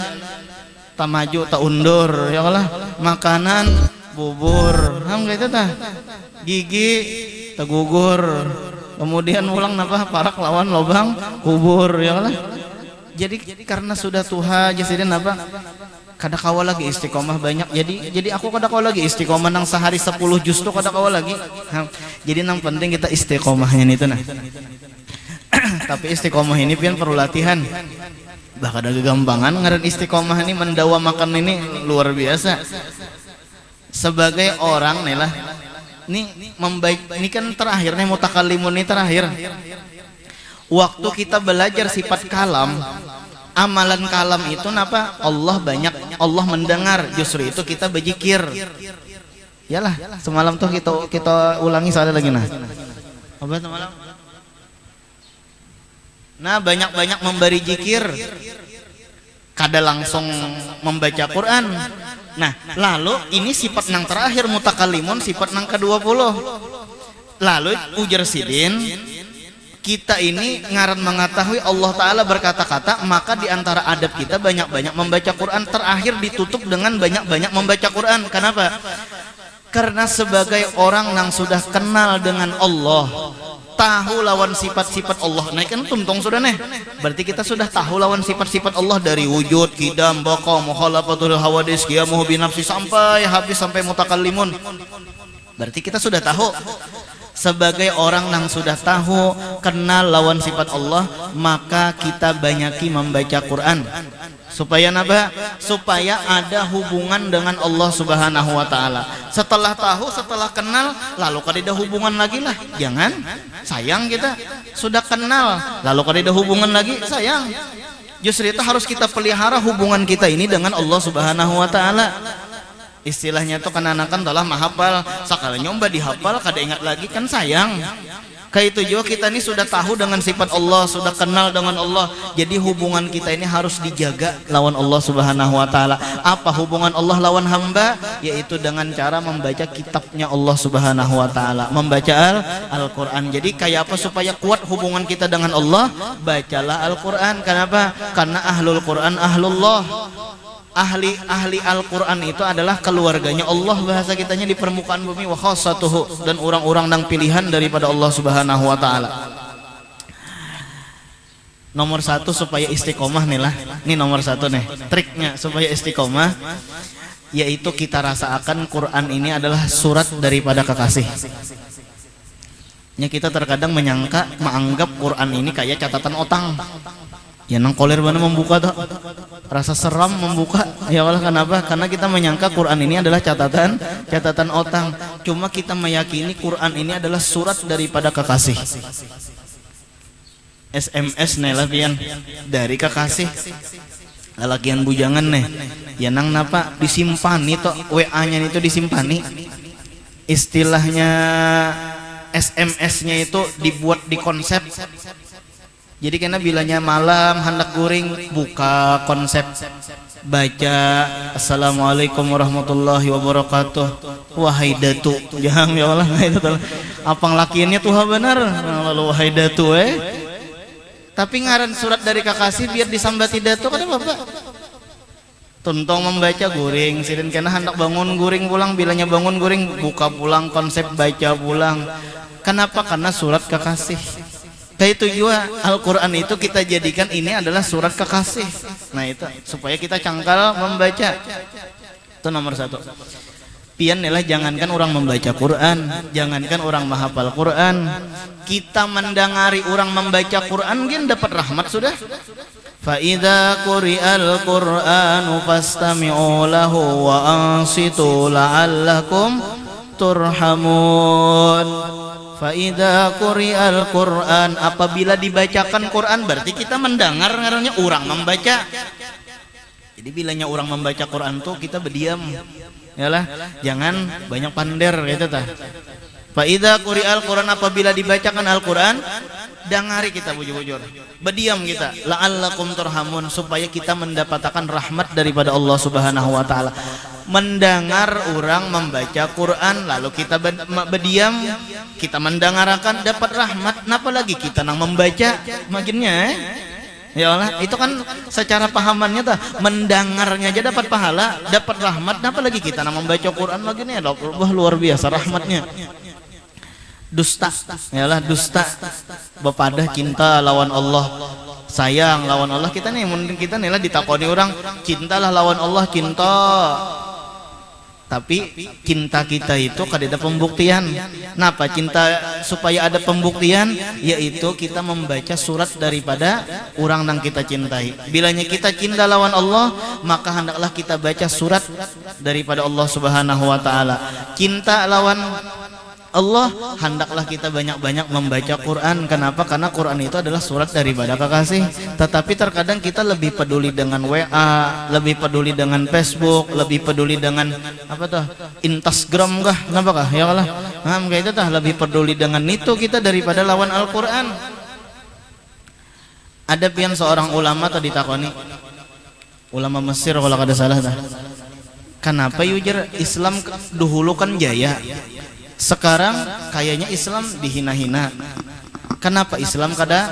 D: tak maju tak undur, ya kalah. Makanan bubur, gitu tah. Gigi tak gugur. Kemudian ulang napa parak lawan lobang kubur, ya kalah. Jadi karena sudah tuha jasidin apa kada kawa lagi istiqomah banyak. Jadi aku kada kawa lagi istiqomah nang sehari 10 juz tuh kada kawa lagi. Jadi nang penting kita istiqomahnya itu nah. Tapi istiqomah ini pian perlu latihan. Bah kada gagampangan ngaran istiqomah ini mendawa makan ini luar biasa. Sebagai orang nih lah. Ini membaik ini kan terakhir nih mutakallimun ini terakhir. Waktu kita belajar sifat kalam, amalan kalam itu napa? Allah banyak, Allah mendengar. Justru itu kita berzikir. Yalah, semalam tuh kita ulangi sekali lagi nah. Apa semalam? Nah, banyak-banyak memberi zikir. Kada langsung membaca Quran. Nah, lalu ini sifat nang terakhir mutakallimun, sifat nang ke-20. Lalu ujar sidin kita ini ngaran mengetahui Allah Ta'ala berkata-kata, maka diantara adab kita banyak-banyak membaca Quran. Terakhir ditutup dengan banyak-banyak membaca Quran. Kenapa? Karena sebagai orang yang sudah kenal dengan Allah, tahu lawan sifat-sifat Allah. Nah kan tuntung sudah nih. Berarti kita sudah tahu lawan sifat-sifat Allah dari wujud, qidam, baqa, mukhalafatul hawadis, qiyamuhu binafsi sampai habis sampai mutakallimun. Berarti kita sudah tahu. Sebagai orang yang sudah tahu kenal lawan sifat Allah, maka kita banyaki membaca Quran. Supaya apa? Supaya ada hubungan dengan Allah Subhanahu wa taala. Setelah tahu, setelah kenal, lalu kada ada hubungan lagi lah. Jangan sayang kita sudah kenal, lalu kada ada hubungan lagi, sayang. Justru itu harus kita pelihara hubungan kita ini dengan Allah Subhanahu wa taala. Istilahnya tuh kananakan telah mahafal, sakala nyoba dihafal kada ingat lagi kan sayang. Kayak itu juga kita ini sudah tahu dengan sifat Allah, sudah kenal dengan Allah. Jadi hubungan kita ini harus dijaga lawan Allah Subhanahu wa taala. Apa hubungan Allah lawan hamba? Yaitu dengan cara membaca kitabnya Allah Subhanahu wa taala, membaca Al-Qur'an. Jadi kayak apa supaya kuat hubungan kita dengan Allah? Bacalah Al-Qur'an. Kenapa? Karena ahlul Qur'an ahlullah. Ahli Al-Quran itu adalah keluarganya Allah, bahasa kitanya di permukaan bumi, wa khassatuhu, dan orang-orang yang pilihan daripada Allah Subhanahu wa taala. Nomor 1 supaya istiqomah nih lah. Ini nomor 1 nih triknya supaya istiqomah, yaitu kita rasakan Quran ini adalah surat daripada kekasih. Kita terkadang menganggap Quran ini kayak catatan otang. Ya nang koler mana membuka tuh rasa seram membuka, ya Allah. Kenapa? Karena kita menyangka Quran ini adalah catatan otang. Cuma kita meyakini Quran ini adalah surat daripada kekasih. SMS nih lah pian dari kekasih. Lalakian bujangan nih. Ya nang napa disimpani toh, WA-nya itu disimpani. Istilahnya SMS-nya itu dibuat di konsep. Jadi karena bilanya malam hendak guring, buka konsep, baca Assalamualaikum warahmatullahi wabarakatuh, wahai datu, jangan ya Allah, itu apang lakiannya tuh benar, lalu wahai datu Tapi ngaran surat dari Kakasih biar disambati dato kada Bapak. Tuntong membaca guring, sirin kena hendak bangun guring pulang, bilanya bangun guring buka pulang, konsep baca pulang. Kenapa? Karena surat Kakasih. Kayak itu juga Al-Quran itu kita jadikan ini adalah surat Kakasih. Nah itu supaya kita cangkal membaca. Itu nomor satu. Pian adalah jangankan orang membaca Quran, jangankan orang menghafal Quran, kita mendengari orang membaca Quran gin dapat rahmat sudah. Fa idza quri'al Qur'anu fastami'u lahu wa ansitu la'allakum turhamun. Fa idza quri'al Qur'an, apabila dibacakan Quran berarti kita mendengar ngarannya orang membaca. Jadi bilanya orang membaca Quran tuh kita berdiam. Yalah, jangan banyak pander gitu tah. Fa idza quri'al Qur'an, apabila dibacakan Al-Qur'an, dangari kita bujur-bujur. Berdiam kita, la'allakum turhamun, supaya kita mendapatkan rahmat daripada Allah Subhanahu wa taala. Mendengar orang membaca Quran lalu kita berdiam, kita mendengarkan dapat rahmat, napa lagi kita nang membaca makinnya ya Allah, itu kan secara pahamannya tah mendengarnya aja dapat pahala, dapat rahmat, napa lagi kita nang membaca Quran makinnya Allah luar biasa rahmatnya. Dusta, yalah dusta, bepadah cinta lawan Allah, sayang lawan Allah, kita nih mungkin kita nih lah ditakoni orang cintalah lawan Allah, cinta. Tapi cinta kita itu kada ada pembuktian. Napa cinta supaya ada pembuktian? Yaitu kita membaca surat daripada orang yang kita cintai. Bilanya kita cinta lawan Allah, maka hendaklah kita baca surat daripada Allah Subhanahu wa taala. Cinta lawan Allah, hendaklah kita banyak-banyak membaca Quran. Kenapa? Karena Quran itu adalah surat daripada Kakasih. Tetapi terkadang kita lebih peduli dengan WA, lebih peduli dengan Facebook, lebih peduli dengan apa tuh? Instagram kah? Kenapa kah? Ya Allah. Nah, kayak itu tah lebih peduli dengan itu kita daripada lawan Al-Quran. Ada pian seorang ulama tadi takoni, ulama Mesir kalau kada salah tah. Kenapa yujar Islam dahulu kan jaya? Sekarang kayaknya Islam dihina-hina. Kenapa Islam kada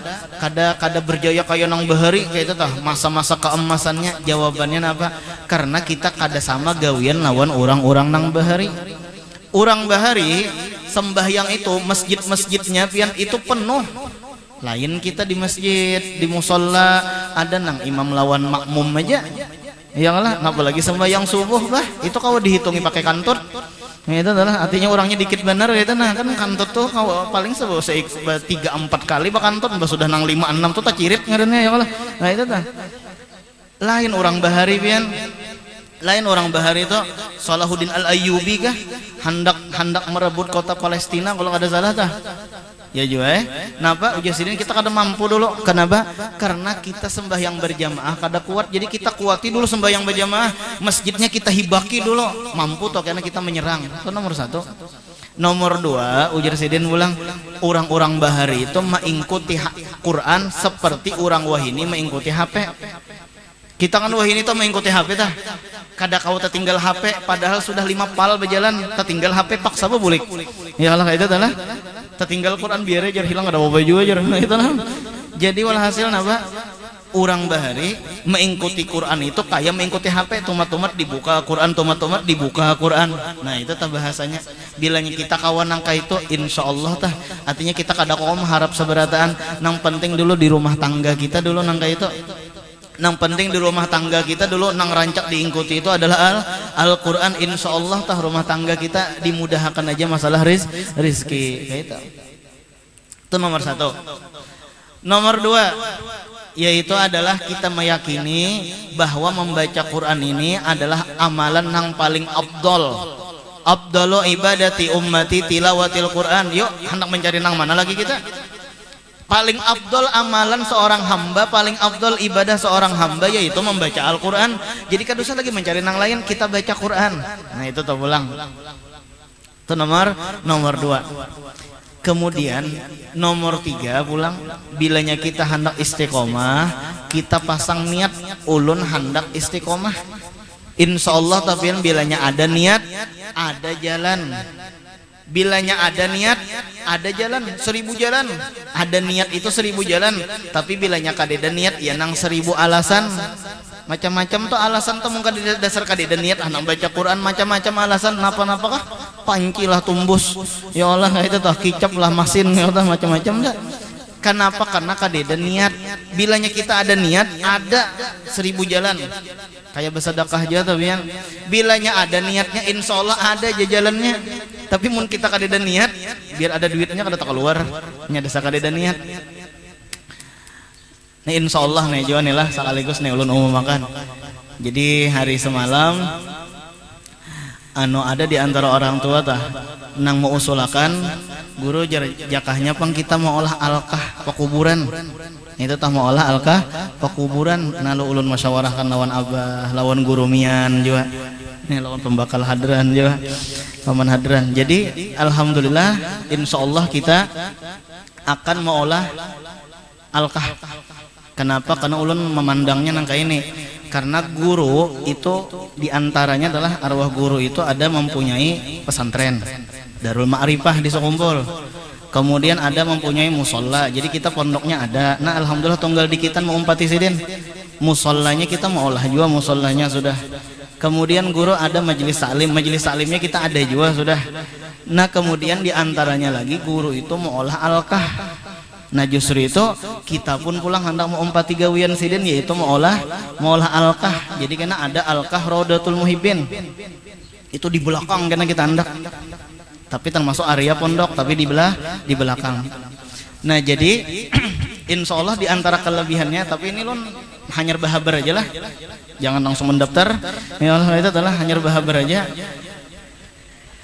D: berjaya kayak nang bahari kayak itu tah masa-masa keemasannya? Jawabannya apa? Karena kita kada sama gawian lawan orang-orang nang bahari. Orang bahari sembahyang itu masjid-masjidnya pian itu penuh. Lain kita di masjid, di musola ada nang imam lawan makmum aja. Ya Allah, apalagi sembahyang subuh bah, itu kalau dihitungi pakai kantut. Nah, itu adalah artinya orangnya dikit benar gitu. Nah kan kantut tuh kalau paling 3-4 kali bah kantut bah sudah nang 5-6 tuh tak cirit ngarannya ya Allah. Nah itu tah lain orang bahari pian, lain orang bahari itu Salahuddin Al-Ayyubi kah hendak merebut kota Palestina kalau ada salah tah ya juga Napa ujar sini kita kada mampu dulu. Kenapa? Karena kita sembahyang berjamaah kada kuat. Jadi kita kuati dulu sembahyang berjamaah, masjidnya kita hibaki dulu, mampu toh karena kita menyerang. Itu nomor satu. Nomor dua, ujar sidin ulang, orang-orang bahari itu mengikuti Quran seperti orang wahini mengikuti HP. Kita kan wahini tuh mengikuti HP tah. Kada kau tertinggal HP padahal sudah 5 pal berjalan, tertinggal HP paksa bulik. Ya Allah itu adalah tertinggal Quran biar aja hilang ada apa juga aja itu lah. Jadi walhasil napa orang bahari mengikuti Quran itu kayak mengikuti HP, tumat-tumat dibuka Quran, tumat-tumat dibuka Quran. Nah itu tah bahasanya. Bilanya kita kawan nangka itu insyaallah tah artinya kita kada kau mengharap seberataan. Nang penting dulu di rumah tangga kita dulu nangka itu. Nang penting di rumah tangga kita dulu nang rancak diikuti itu adalah Al-Quran. Insya Allah tah rumah tangga kita dimudahkan aja masalah rizki kayak itu nomor satu. Nomor dua yaitu adalah kita meyakini bahwa membaca Quran ini adalah amalan yang paling abdul ibadati ummati tilawatil Quran. Yuk hendak mencari nang mana lagi kita? Paling abdul amalan seorang hamba, paling abdul ibadah seorang hamba yaitu membaca Al-Quran. Jadi kada usah lagi mencari nang lain, kita baca Quran. Nah itu tuh pulang. Itu nomor dua. Kemudian nomor 3 pulang, bilanya kita hendak istiqomah, kita pasang niat ulun hendak istiqomah. Insya Allah tapi bilanya ada niat, ada jalan. Bilanya ada niat, ada jalan, 1000 jalan. Ada niat itu 1000 jalan, tapi bilanya kadeda niat ya nang 1000 alasan. Macam-macam tuh alasan tuh mungkin dasar kadeda niat anak baca Quran macam-macam alasan napa-napa kah? Pancilah tumbus. Ya Allah itu tuh kicap lah masin ya Allah macam-macam dah. Kenapa? Karena kadeda niat. Bilanya kita ada niat, ada 1000 jalan. Kayak bersedekah aja tapi yang bilanya ada niatnya insya Allah ada aja jalannya. Tapi mun kita kadeda niat biar ada duitnya kada keluar nya desa kadeda niat. Nih insya Allah nih Jawa nih lah sekaligus nih ulun umum makan. Jadi hari semalam ada di antara orang tua tah nang mau usulakan guru jakahnya pang kita mau olah alkah pekuburan. Itu tah mau olah alkah pekuburan nalu ulun musyawarahkan lawan abah lawan guru mian juga nih lawan pembakal hadran juga paman hadran. Jadi alhamdulillah insyaallah kita akan mau olah alkah. Kenapa? Karena ulun memandangnya nang kayak ini. Karena guru itu diantaranya adalah arwah guru itu ada mempunyai pesantren Darul Ma'rifah di Sokumpul. Kemudian ada mempunyai musola. Jadi kita pondoknya ada. Nah alhamdulillah tunggal dikitan mau umpati sidin. Musolanya kita mau olah juga musolanya sudah. Kemudian guru ada majelis taklim. Majelis taklimnya kita ada juga sudah. Nah kemudian diantaranya lagi guru itu mau olah alkah. Nah justru itu kita pun pulang hendak mau umpati gawian sidin yaitu mau olah alkah. Jadi karena ada alkah Rodatul Muhibbin. Itu di belakang karena kita hendak. Tapi termasuk area pondok tapi di belakang. Nah jadi insya Allah di antara kelebihannya tapi ini lon hanyar bahabar aja lah, jangan langsung mendaftar. Ya Allah itu adalah hanyar bahabar aja.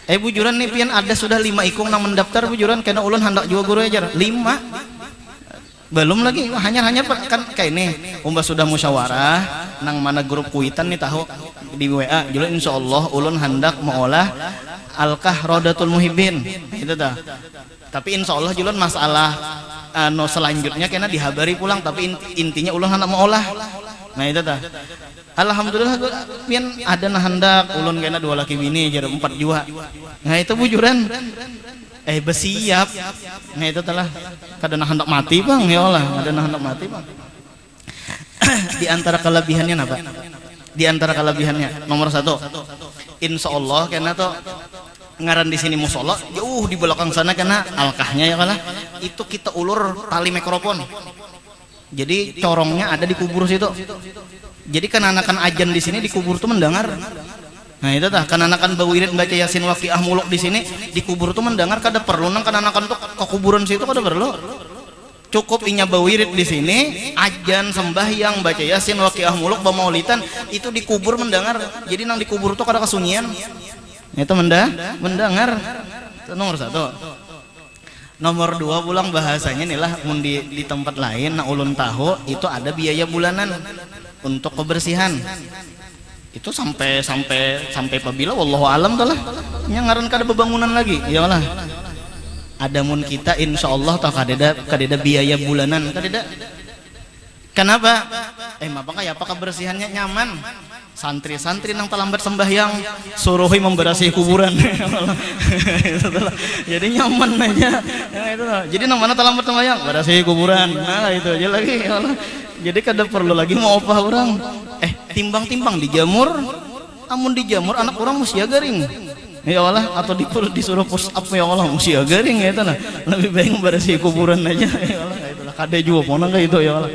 D: Bujuran nih pian ada sudah 5 ikung nang mendaftar bujuran karena ulun hendak juga guru ajar 5 belum lagi hanya kan kayak ini umbah sudah musyawarah nang mana grup kuitan nih tahu di WA julan insya Allah ulun hendak mengolah alkah Rodatul Muhibbin itu dah. Tapi insya Allah julan masalah selanjutnya kena dihabari pulang tapi intinya ulun hendak mengolah. Nah itu dah. Alhamdulillah pian ada nah hendak ulun kena 2 laki bini jadi 4 jua. Nah itu bujuran bersiap. Nah itu telah kadang hendak mati bang ya Allah ada hendak mati bang. Di antara kelebihannya apa? Di antara kelebihannya nomor 1 insya Allah karena tuh ngaran di sini musola jauh di belakang sana karena alkahnya ya kalah itu kita ulur tali mikrofon. Jadi corongnya ada di kubur situ. Jadi kan-anakan ajan di sini di kubur tuh mendengar. Nah itu tah kan-anakan bawirid baca yasin waqiah muluk di sini di kubur tuh mendengar kada perlu nang kan-anakan tuh ke kuburan situ kada perlu. Cukup inya bawirid di sini ajan sembahyang baca yasin waqiah muluk bamaulitan itu di kubur mendengar. Jadi nang di kubur tuh kada kesunyian. Itu mendengar. Itu nomor 1. Nomor 2 pulang bahasanya nih lah di tempat lain nah ulun tahu itu ada biaya bulanan untuk kebersihan. Itu sampai apabila wallahu alam tuh lah yang ngaran kada bebangunan lagi ya Allah. Ada mun kita insyaallah tah kadeda biaya bulanan kadeda. Kenapa? Apakah kebersihannya nyaman? Santri-santri nang talambat sembahyang suruhi memberasihi kuburan. Jadi nyaman aja. Jadi nang mana talambat sembahyang berasihi kuburan. Nah itu aja lagi ya Allah. Jadi kada perlu lagi mau apa orang. Timbang-timbang dijamur. Amun dijamur anak orang musia garing. Ya Allah atau disuruh push up ya Allah musia garing ya itu nah. Lebih baik memberasihi kuburan aja ya Allah. Itulah kade juga pona kayak itu ya Allah.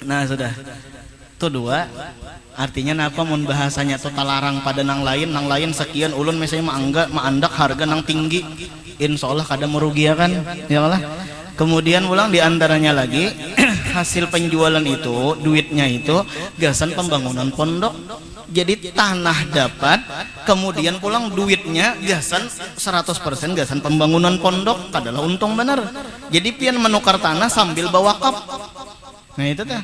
D: Nah sudah. Itu 2. Artinya napa mun bahasanya tuh talarang pada nang lain sekian ulun misalnya maandak harga nang tinggi insyaallah kada merugiakan ya Allah. Kemudian ulang diantaranya lagi hasil penjualan itu duitnya itu gasan pembangunan pondok. Jadi tanah dapat kemudian pulang duitnya gasan 100% gasan pembangunan pondok adalah untung benar. Jadi pian menukar tanah sambil bawa wakaf. Nah itu teh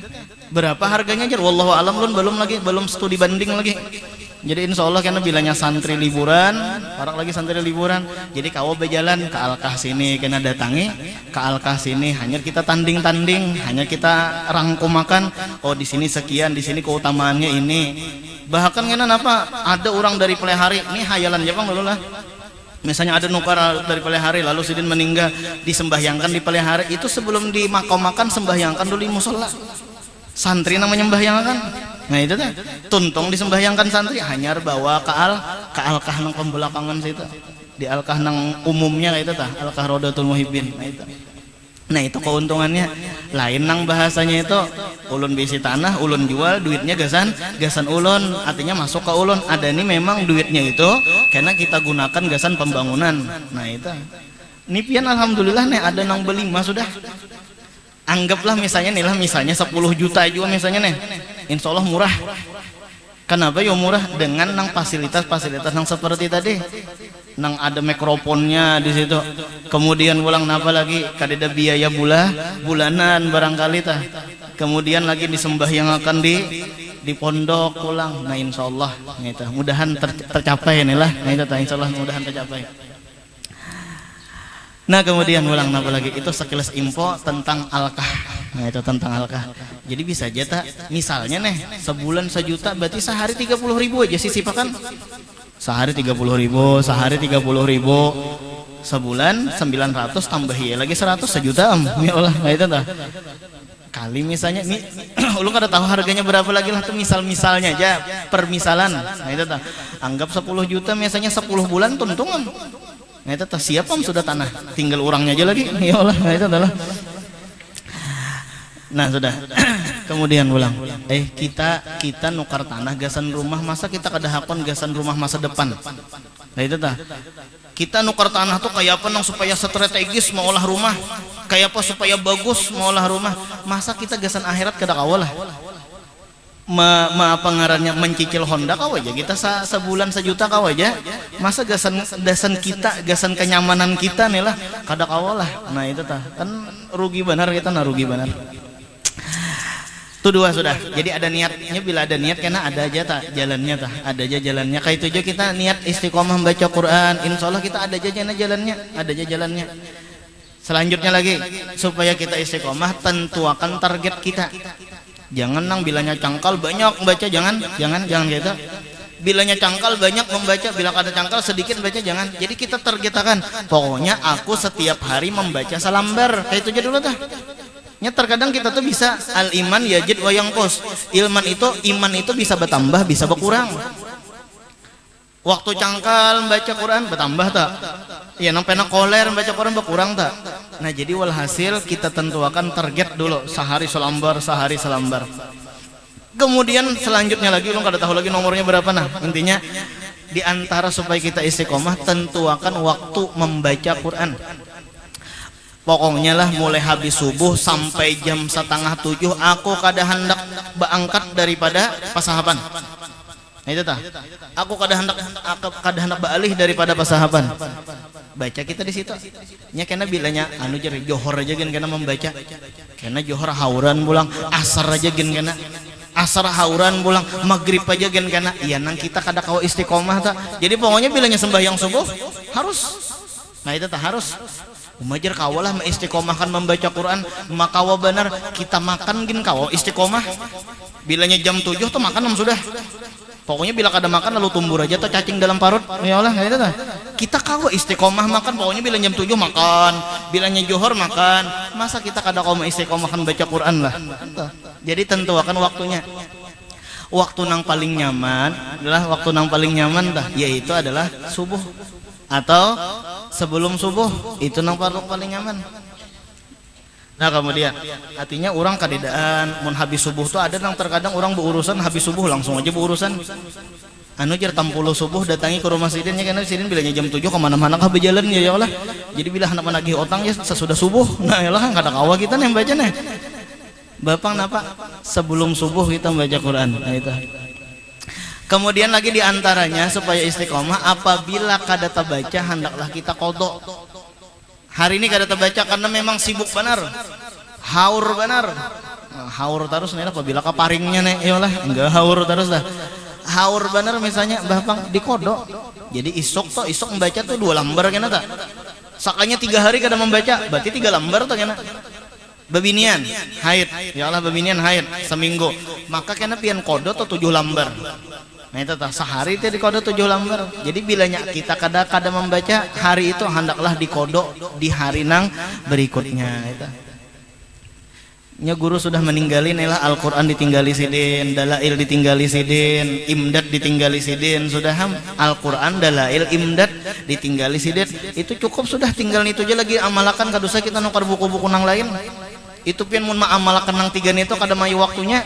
D: berapa harganya aja wallahu alam belum studi banding lagi. Jadi insya Allah karena bilanya santri liburan parak lagi santri liburan jadi kau berjalan ke alkah sini kena datangi ke alkah sini hanya kita tanding hanya kita rangkumakan oh di sini sekian di sini keutamaannya ini bahkan kena apa ada orang dari Pelehari ini hayalan Jepang dulu lah Misalnya ada nukar dari palihari lalu sidin meninggal disembahyangkan di palihari, itu sebelum dimakamkan sembahyangkan dulu di musola. Santri namanya sembahyangkan. Nah itu teh tuntung disembahyangkan santri hanyar bawa ke alkah nang pembelakangan situ. Di alkah nang umumnya kayak itu tah, alkah Rodatul Muhibbin. Nah itu keuntungannya. Lain nang bahasanya itu ulun bisi tanah, ulun jual, duitnya gasan ulun, artinya masuk ke ulun. Ada nih memang duitnya itu karena kita gunakan gasan pembangunan. Nah itu nipian alhamdulillah nih ada nang beli mah sudah. Anggaplah misalnya nih lah, misalnya 10 juta juga misalnya nih, insya Allah murah. Kenapa ya murah? Dengan nang fasilitas nang seperti tadi, nang ada mikrofonnya di situ. Kemudian ulang napa lagi? Kadeda biaya bulanan barangkali tah. Kemudian lagi disembahyangkan di pondok pulang. Nah insyaallah gitu. Mudahan tercapai inilah. Nah itu tah insyaallah mudahan tercapai. Nah kemudian ulang napa lagi? Itu sekilas info tentang alkah. Nah itu tentang alkah. Jadi bisa aja tak misalnya nih sebulan 1 juta berarti sehari 30.000 aja sisipakan. Sehari 30.000, sehari 30.000, sebulan 900 tambah ya lagi 100 sejuta ya Allah. Nah itu tah. Kali misalnya lu kada tahu harganya berapa lagi lah tuh misalnya aja permisalan. Nah itu tah. Anggap 10 juta misalnya 10 bulan tuntungan. Nah itu tah siap sudah tanah, tinggal orangnya aja lagi. Ya Allah, nah itu adalah. Nah sudah. Kemudian ulang. Kita nukar tanah gasan rumah, masa kita kada hakon gasan rumah masa depan. Nah itu tah. Kita nukar tanah tuh kayak apa nang supaya strategis mau olah rumah, kayak apa supaya bagus mau olah rumah. Masa kita gasan akhirat kada kawalah. Apa ngarannya mencicil Honda kau aja kita sebulan 1 juta kau aja, masa gasan kita gasan kenyamanan kita nih lah kada kawalah. Nah itu tah kan rugi benar kita, nah rugi benar. Itu 2 sudah. Jadi ada niatnya, bila ada niat karena ada aja tak jalannya tah, ada aja jalannya. Kayak itu aja kita niat istiqomah membaca Quran, insyaallah kita ada aja jalannya, ada aja jalannya. Selanjutnya lagi supaya kita istiqomah tentuakan target kita. Jangan nang bilanya cangkal banyak membaca, jangan gitu. Bilanya cangkal banyak membaca, bila kada cangkal sedikit baca, jangan. Jadi kita targetakan, pokoknya aku setiap hari membaca salambar. Kayak itu aja dulu tah. Nya terkadang kita tuh bisa al iman yajid wa yanqus. Iman itu bisa bertambah, bisa berkurang. Waktu cangkal membaca Quran bertambah tak? Ya nang pena koler membaca Quran berkurang tak? Nah jadi walhasil kita tentuakan target dulu, sehari selambar. Kemudian selanjutnya lagi lu kada tahu lagi nomornya berapa. Nah intinya di antara supaya kita istiqomah tentuakan waktu membaca Quran. Pokoknya lah mulai habis subuh sampai jam 6:30 aku kada hendak berangkat daripada pasahaban. Nah itu tah. Aku kada hendak beralih daripada pasahaban. Baca kita di situ. Nya kena bilanya anu jadi johor aja gen kena membaca. Kena johor hauran pulang, asar aja gen kena. Asar hauran pulang, maghrib aja gen kena. Iya nang kita kada kawa istiqomah tak. Jadi pokoknya bilanya sembahyang subuh harus. Nah itu tak harus. Umajar kawalah mengistiqomahkan membaca Quran, makawa benar kita makan gin kawa istiqomah. Bilanya jam 7 tuh makan sudah. Pokoknya bila kada makan lalu tumbur aja tuh cacing dalam parut. Ya Allah, gitu tah. Kita kawa istiqomah makan, pokoknya bila jam 7 makan, bilanya johor makan. Masa kita kada kawa istiqomahkan baca Quran lah. Jadi tentuakan waktunya. Waktu nang paling nyaman dah, yaitu adalah subuh atau sebelum subuh, itu nang paling nyaman. Nah kemudian artinya orang kadedaan mun habis subuh tuh ada nang terkadang orang berurusan habis subuh langsung aja berurusan anu jar 60 subuh datangi ke rumah sidin nya karena sidin bilanya jam 7 kemana-mana kah berjalan ya Allah. Jadi bila hendak menagih otang ya sesudah subuh. Nah ya Allah kada kawa kita yang baca nih. Bapang napa sebelum subuh kita membaca Quran. Nah itu. Kemudian lagi diantaranya supaya istiqomah apabila kada terbaca hendaklah kita qodho. Hari ini kada terbaca karena memang sibuk benar, haur benar. Nah, haur terus nih apabila kaparingnya nih, iyalah enggak haur terus dah. Haur benar misalnya bapang di qodho. Jadi isok membaca tuh 2 lembar kena tak? Sakanya 3 hari kada membaca, berarti 3 lembar tuh kena. Babinian haid, ya Allah babinian haid seminggu, maka kena pian qodho tuh 7 lembar. Nah itu tah sehari itu dikodok 7 lembar. Jadi bilanya kita kada membaca hari itu hendaklah dikodok di hari nang berikutnya. Itu. Nya guru sudah meninggalin lah Al-Quran ditinggali sidin, dalail ditinggali sidin, imdad ditinggali sidin, sudah Al-Quran, dalail, imdad ditinggali sidin. Itu cukup sudah, tinggal itu aja lagi amalakan kadosa kita nukar buku-buku nang lain. Itu pian mun amalakan nang 3 itu kada mayu waktunya.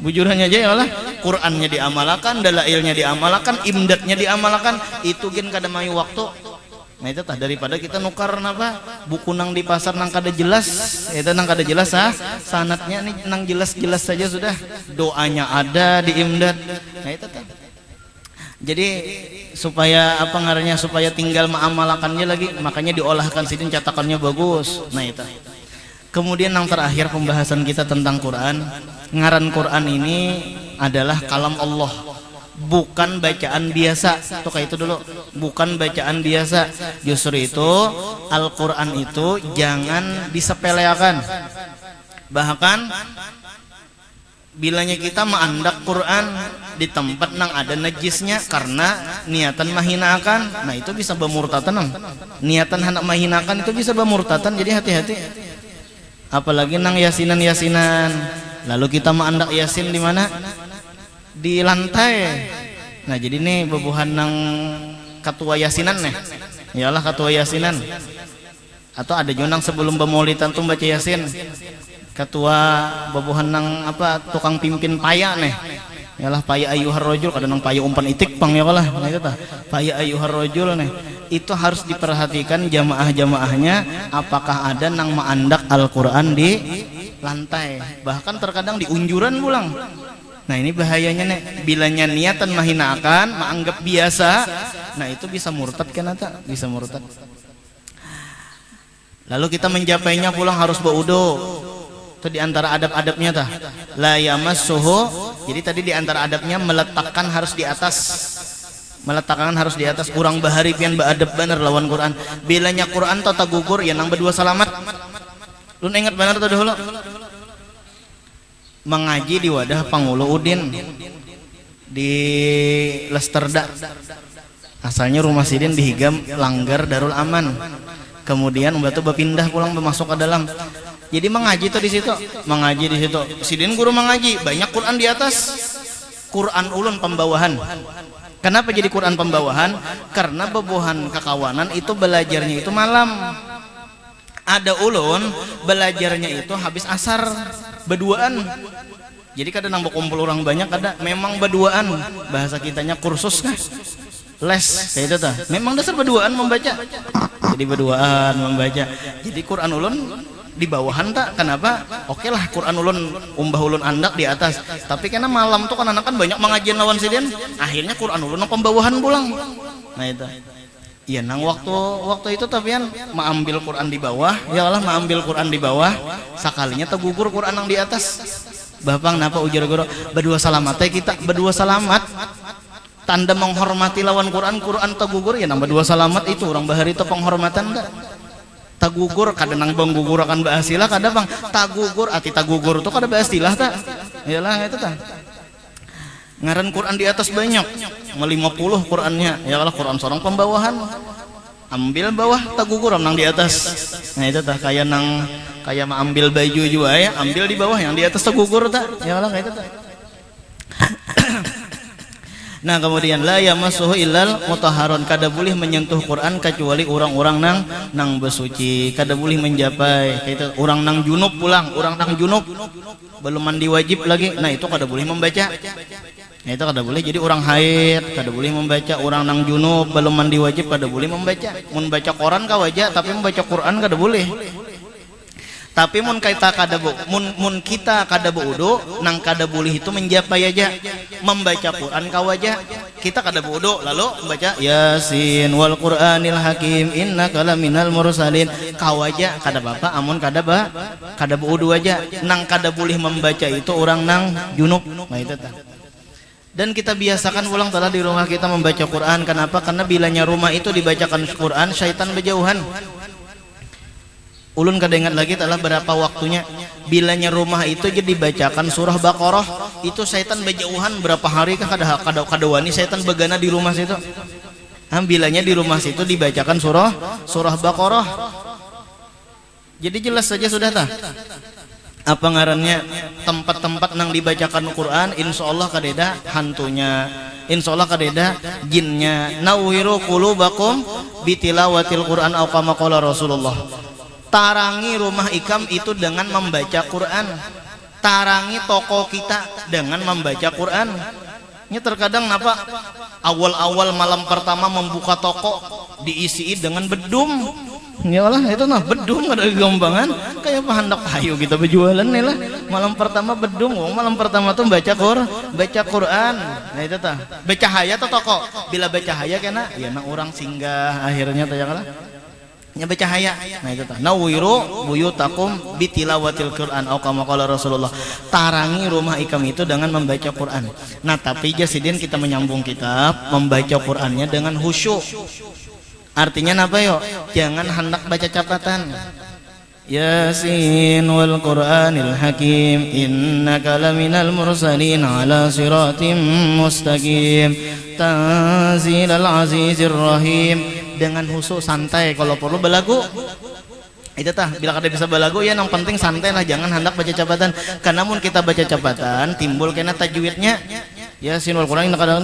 D: Bujurannya aja ya Allah, Qurannya diamalkan, dalailnya diamalkan, imdatnya diamalkan, itu gen kada mayu waktu. Nah itu tah daripada kita nukar apa buku nang di pasar nang kada jelas, itu nang kada jelas sanatnya nih nang jelas-jelas saja sudah, doanya ada di imdat. Nah itu tah. Jadi supaya apa ngarannya, supaya tinggal mengamalkannya lagi, makanya diolahkan sidin catakannya bagus. Nah itu. Kemudian yang terakhir pembahasan kita tentang Quran. Ngaran Quran ini adalah kalam Allah, bukan bacaan biasa. Tuh kayak itu dulu, bukan bacaan biasa. Justru itu Al-Quran itu jangan disepelekan. Bahkan bilanya kita mengandak Quran di tempat nang ada najisnya karena niatan mahinakan, nah itu bisa bermurtatan. Niatan hendak mahinakan itu bisa bermurtatan, jadi hati-hati. Apalagi nang yasinan. Lalu kita mengandak yasin di mana? Di lantai. Nah jadi nih bebuhan nang ketua yasinan nih. Iyalah ketua yasinan. Atau ada juga nang sebelum bermaulidan tuh baca yasin. Ketua bebuhan nang apa tukang pimpin paya nih. Iyalah paya ayyuhar rajul, kada nang paya umpan itik pang ya lah. Nah itu tah. Paya ayyuhar rajul nih. Itu harus diperhatikan jamaah-jamaahnya, apakah ada nang mengandak Al-Quran di lantai, bahkan terkadang di unjuran pulang. Nah ini bahayanya nih, bilanya niatan mahinakan, menganggap biasa, nah itu bisa murtad kan ata, bisa murtad. Lalu kita menjapainya pulang harus baudo. Itu diantara adab-adabnya tah. La yamassuhu. Jadi tadi diantara adabnya meletakkan harus di atas. Meletakkan harus di atas. Urang bahari pian beadab bener lawan Quran. Bilanya Quran tata gugur ya nang berdua salamat. Lu ingat bener tuh dahulu. Mengaji di wadah Pangulo Udin di Lesterda. Asalnya rumah sidin di Higam Langgar Darul Aman. Kemudian batu berpindah pulang bermasuk ke dalam. Jadi mengaji tuh di situ, mengaji di situ. Sidin guru mengaji, banyak Quran di atas. Quran ulun pembawahan. Kenapa jadi Quran pembawahan? Karena bebuhan kekawanan itu belajarnya itu malam. Ada ulun belajarnya itu habis asar berduaan. Jadi kadang nambah kumpul orang banyak, ada memang berduaan. Bahasa kitanya kursus kan, les kayak itu tah. Memang dasar berduaan membaca. Jadi berduaan membaca. Jadi Quran ulun di bawahan tak, kenapa? Oke lah Quran ulun umbah ulun andak di atas. Tapi karena malam tuh kan anak kan banyak mengajian lawan sidin, akhirnya Quran ulun pembawahan pulang. Nah itu. Iya nang waktu itu tapi kan mengambil Quran di bawah, ya Allah mengambil Quran di bawah, sakalinya tergugur Quran yang di atas. Bapak kenapa ujar guru berdua selamat kita berdua selamat tanda menghormati lawan Quran tergugur ya nang berdua selamat itu orang bahari itu penghormatan enggak. Tagugur kada nang banggugur akan bahasilah kada bang tagugur ati tagugur tuh kada bahasilah tak. Iyalah itu tah. Ngaran Quran di atas banyak, 50 Qurannya. Ya Allah Quran seorang pembawahan. Ambil bawah tagugur nang di atas. Nah itu tah kayak nang kayak ambil baju juga ya, ambil di bawah yang di atas tagugur tak. Ya Allah kayak itu tah. Nah kemudian la yamassuhu illal mutahharun, kada boleh menyentuh Quran kecuali orang-orang nang bersuci, kada boleh menjapai. Itu orang nang junub pulang, orang nang junub belum mandi wajib lagi. Nah itu kada boleh membaca. Nah itu kada boleh. Jadi orang haid kada boleh membaca, orang nang junub belum mandi wajib kada boleh membaca. Mun baca Quran ka wajib, tapi membaca Quran kada boleh. Tapi mun kita kada wudu nang kada boleh itu menjapai aja. Membaca Quran ka wajah kita kada wudu lalu membaca Yasin wal Qur'anil Hakim innaka laminal mursalin ka wajah kada apa amun kada wudu aja. Nang kada boleh membaca itu orang nang junub. Nah itu tah. Dan kita biasakan ulang telah di rumah kita membaca Quran. Kenapa? Karena bilanya rumah itu dibacakan Quran syaitan berjauhan. Ulun kada ingat lagi telah berapa waktunya bilanya rumah itu jadi dibacakan surah Baqarah itu setan berjauhan berapa hari kah kada wani setan begana di rumah situ. Ambilannya di rumah situ dibacakan surah Baqarah. Jadi jelas saja sudah tah. Apa ngarannya tempat-tempat nang dibacakan Quran, insya Allah kadeda hantunya, insya Allah kadeda jinnya. Nawwiru qulubakum bitilawatil Quran au kama qala Rasulullah. Tarangi rumah ikam itu dengan membaca Quran. Tarangi toko kita dengan membaca Quran. Ini terkadang apa awal-awal malam pertama membuka toko diisi dengan bedum. Ya Allah itu nah bedum ada gampangan kayak pahandak kayu kita berjualan nih lah. Malam pertama bedum, malam pertama tuh baca Quran. Nah itu tah. Baca haya tuh toko. Bila baca haya kena ya nang orang singgah akhirnya tah lah. Nya baca haya. Nah itu tah. Nawwiru buyutakum bitilawatil Quran au kama qala Rasulullah. Tarangi rumah ikam itu dengan membaca Quran. Nah, tapi jasidin kita menyambung kitab, membaca Qurannya dengan khusyuk. Artinya apa yo? Jangan hendak baca catatan. Yasin wal Qur'anil Hakim innaka laminal mursalin ala siratim mustaqim tanzilal azizir rahim. Dengan khusyuk santai, kalau perlu belagu itu tah, bila kada bisa belagu ya yang penting santai lah, jangan hendak baca catatan. Karena mun kita baca catatan timbul kena tajwidnya. Yasin wal Qur'an kadang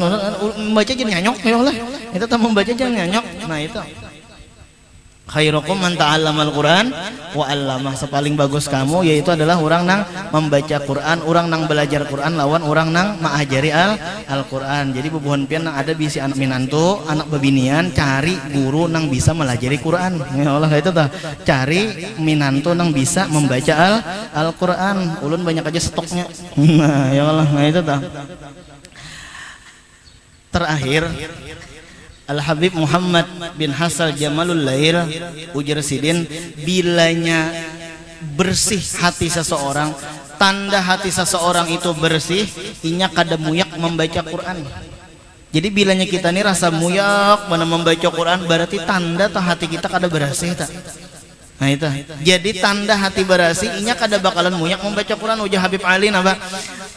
D: membaca jadi nyanyok ya Allah. Itu tah membaca jangan nyanyok. Nah itu. Khairukum man ta'allamal Qur'an wa 'allamah. Sepaling bagus kamu yaitu adalah orang nang membaca Quran, orang nang belajar Quran lawan orang nang mengajari Al-Quran. Jadi bubuhan pian nang ada bisi anak minantu, anak bebinian cari guru nang bisa melajari Quran. Ya Allah itu tah. Cari minantu nang bisa membaca Al-Quran. Ulun banyak aja stoknya. Nah, ya Allah, nah itu tah. Terakhir Al-Habib Muhammad bin Hasan Jamalul Lail ujar sidin, bilanya bersih hati seseorang, tanda hati seseorang itu bersih inya kada muyak membaca Quran. Jadi bilanya kita ini rasa muyak mana membaca Quran berarti tanda tuh hati kita kada bersih tak. Nah itu. Jadi tanda hati bersih inya kada bakalan muyak membaca Quran. Ujar Habib Ali napa?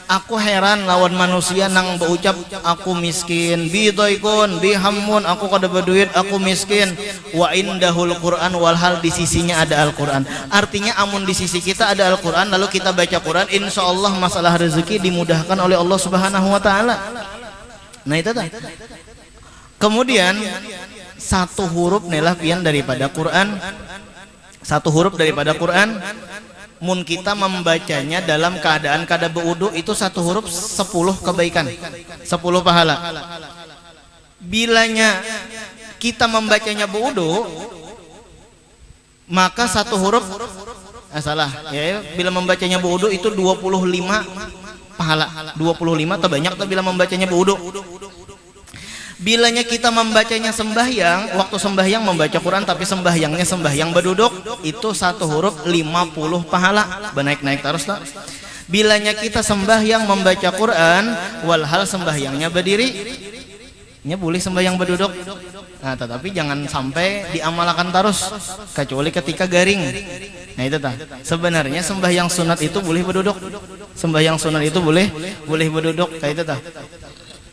D: Aku heran lawan manusia nang berucap aku miskin, bidaikun, bihamun, aku kada berduit, aku miskin. Wa indahul Quran walhal di sisinya ada Al-Quran. Artinya amun di sisi kita ada Al-Quran lalu kita baca Quran, insya Allah masalah rezeki dimudahkan oleh Allah Subhanahu Wa Taala. Nah itu tadi. Kemudian satu huruf nelah pian daripada Quran. Satu huruf daripada Quran, mun kita membacanya dalam keadaan kada berwudu itu satu huruf 10 kebaikan, 10 pahala. Bilanya kita membacanya berwudu, maka satu huruf salah ya, bila membacanya berwudu itu 25 pahala, 25 terbanyak atau bila membacanya berwudu. Bilanya kita membacanya sembahyang, waktu sembahyang membaca Quran tapi sembahyangnya sembahyang berduduk, itu satu huruf 50 pahala, benaik-naik terus tak? Bilanya kita sembahyang membaca Quran walhal sembahyangnya berdiri, nya boleh sembahyang berduduk. Nah, tetapi jangan sampai diamalkan terus kecuali ketika garing. Nah itu tak. Sebenarnya sembahyang sunat itu boleh berduduk. Sembahyang sunat itu boleh berduduk kayak itu tak.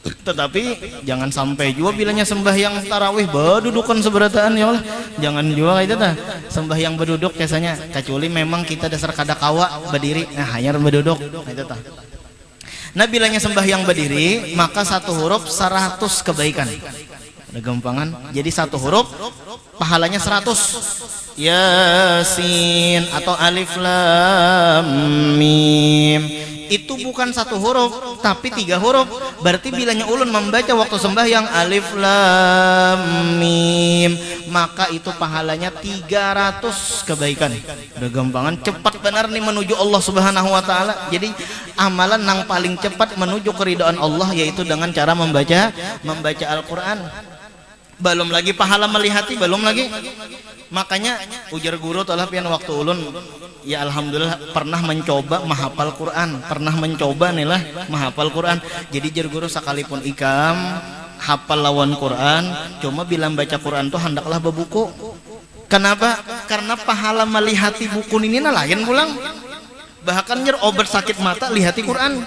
D: Tetapi jangan sampai juga bilanya sembahyang tarawih berdudukan seberataan ya Allah. Jangan juga itu dah. Sembahyang berduduk biasanya kecuali memang kita dasar kada kawa berdiri. Nah, hanya berduduk. Nah, itu tah. Nah, bilanya sembahyang berdiri, maka satu huruf 100 kebaikan. Ada gampangan. Jadi satu huruf pahalanya 100. Yasin atau alif lam mim. Itu bukan satu huruf tapi 3 huruf. Berarti bilanya ulun membaca waktu sembahyang alif lam mim, maka itu pahalanya 300 kebaikan. Udah gampangan, cepat benar nih menuju Allah Subhanahu Wa Taala. Jadi amalan yang paling cepat menuju keridhaan Allah yaitu dengan cara membaca Al-Quran. Belum lagi pahala melihati, belum lagi. Makanya ujar guru telah pian waktu ulun ya alhamdulillah pernah mencoba menghafal Quran, pernah mencoba nih lah menghafal Quran. Jadi jar guru sekalipun ikam hafal lawan Quran, cuma bilang baca Quran tuh hendaklah bebuku. Kenapa? Karena pahala melihati buku ini lain pulang. Bahkan jar obat sakit mata lihati Quran.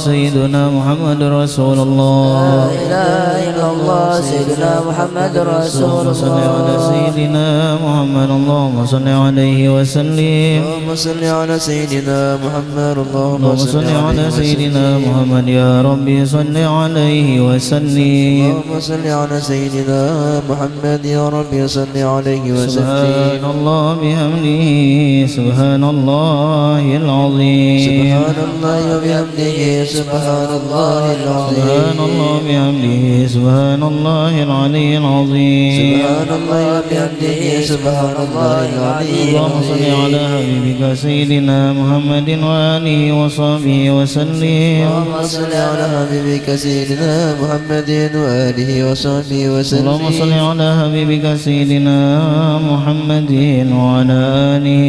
A: سيدنا محمد رسول
B: لا
A: الله
B: إله إلا الله سيدنا محمد رسول
A: اللهم صل على
B: الله
A: سيدنا محمد اللهم صل عليه وسلم
C: اللهم صل على سيدنا محمد
A: اللهم صل على سيدنا محمد يا ربي صل عليه وسلم
C: اللهم صل على سيدنا محمد يا ربي صل عليه وسلم
A: سبحان الله بحمده سبحان الله العظيم
C: سبحان الله وبحمده سبحان الله العظيم
A: سبحان الله بحمده سبحان الله العلي العظيم
C: سبحان الله وبحمده سبحان الله العلي
A: اللهم صل على حبيبك سيدنا محمد وآله وصحبه وسلم
C: اللهم صل على حبيبك سيدنا محمد وآله وصحبه وسلم
A: اللهم صل على حبيبك سيدنا محمد وعلى آله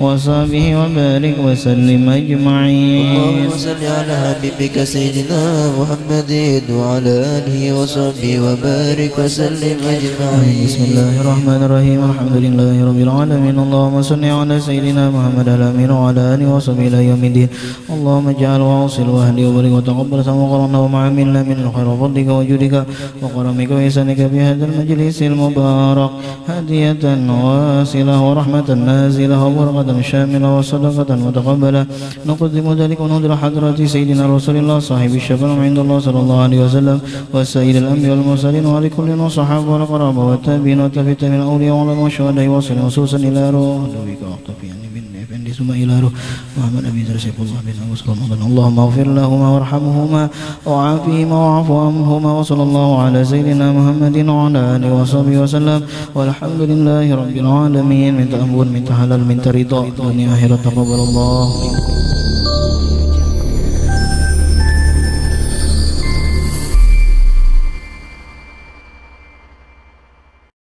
A: وصحبه وبارك وسلم أجمعين
C: اللهم صل على حبيبك سيدنا محمد وعلى آله وصحبه وبارك وسلم أجمعين
A: بسم الله الرحمن الرحيم الحمد لله رب العالمين اللهم صل على سيدنا محمد الأمين وعلى آله وصحبه إلى يوم الدين اللهم اجعل واوصل واهدي وبارك وتقبل سما قرنا وما عملنا من الخير وفضلك وجودك وكرمك وإحسانك في هذا المجلس المبارك هدية واصلة ورحمة نازلة وبركة شاملة وصدقة متقبلة نقدم ذلك ونهدر حضرة سيدنا رسول الله صاحب الشفاعة عند الله صلى الله عليه وسلم وسائر الأنبياء والمرسلين وعلى كل والصحابة والقرابة والتابعين والتابعين من الأولياء والعلماء والشهداء وصل خصوصا إلى روح نبيك واختفي بن ثم إلى روح محمد أبي ذر سيف الله بن أبو سلام اللهم اغفر لهما وارحمهما وعافهما واعف عنهما وصلى الله على سيدنا محمد وعلى آله وصحبه وسلم والحمد لله رب العالمين من تأمل من تهلل من ترضى دنيا آخرة تقبل الله منكم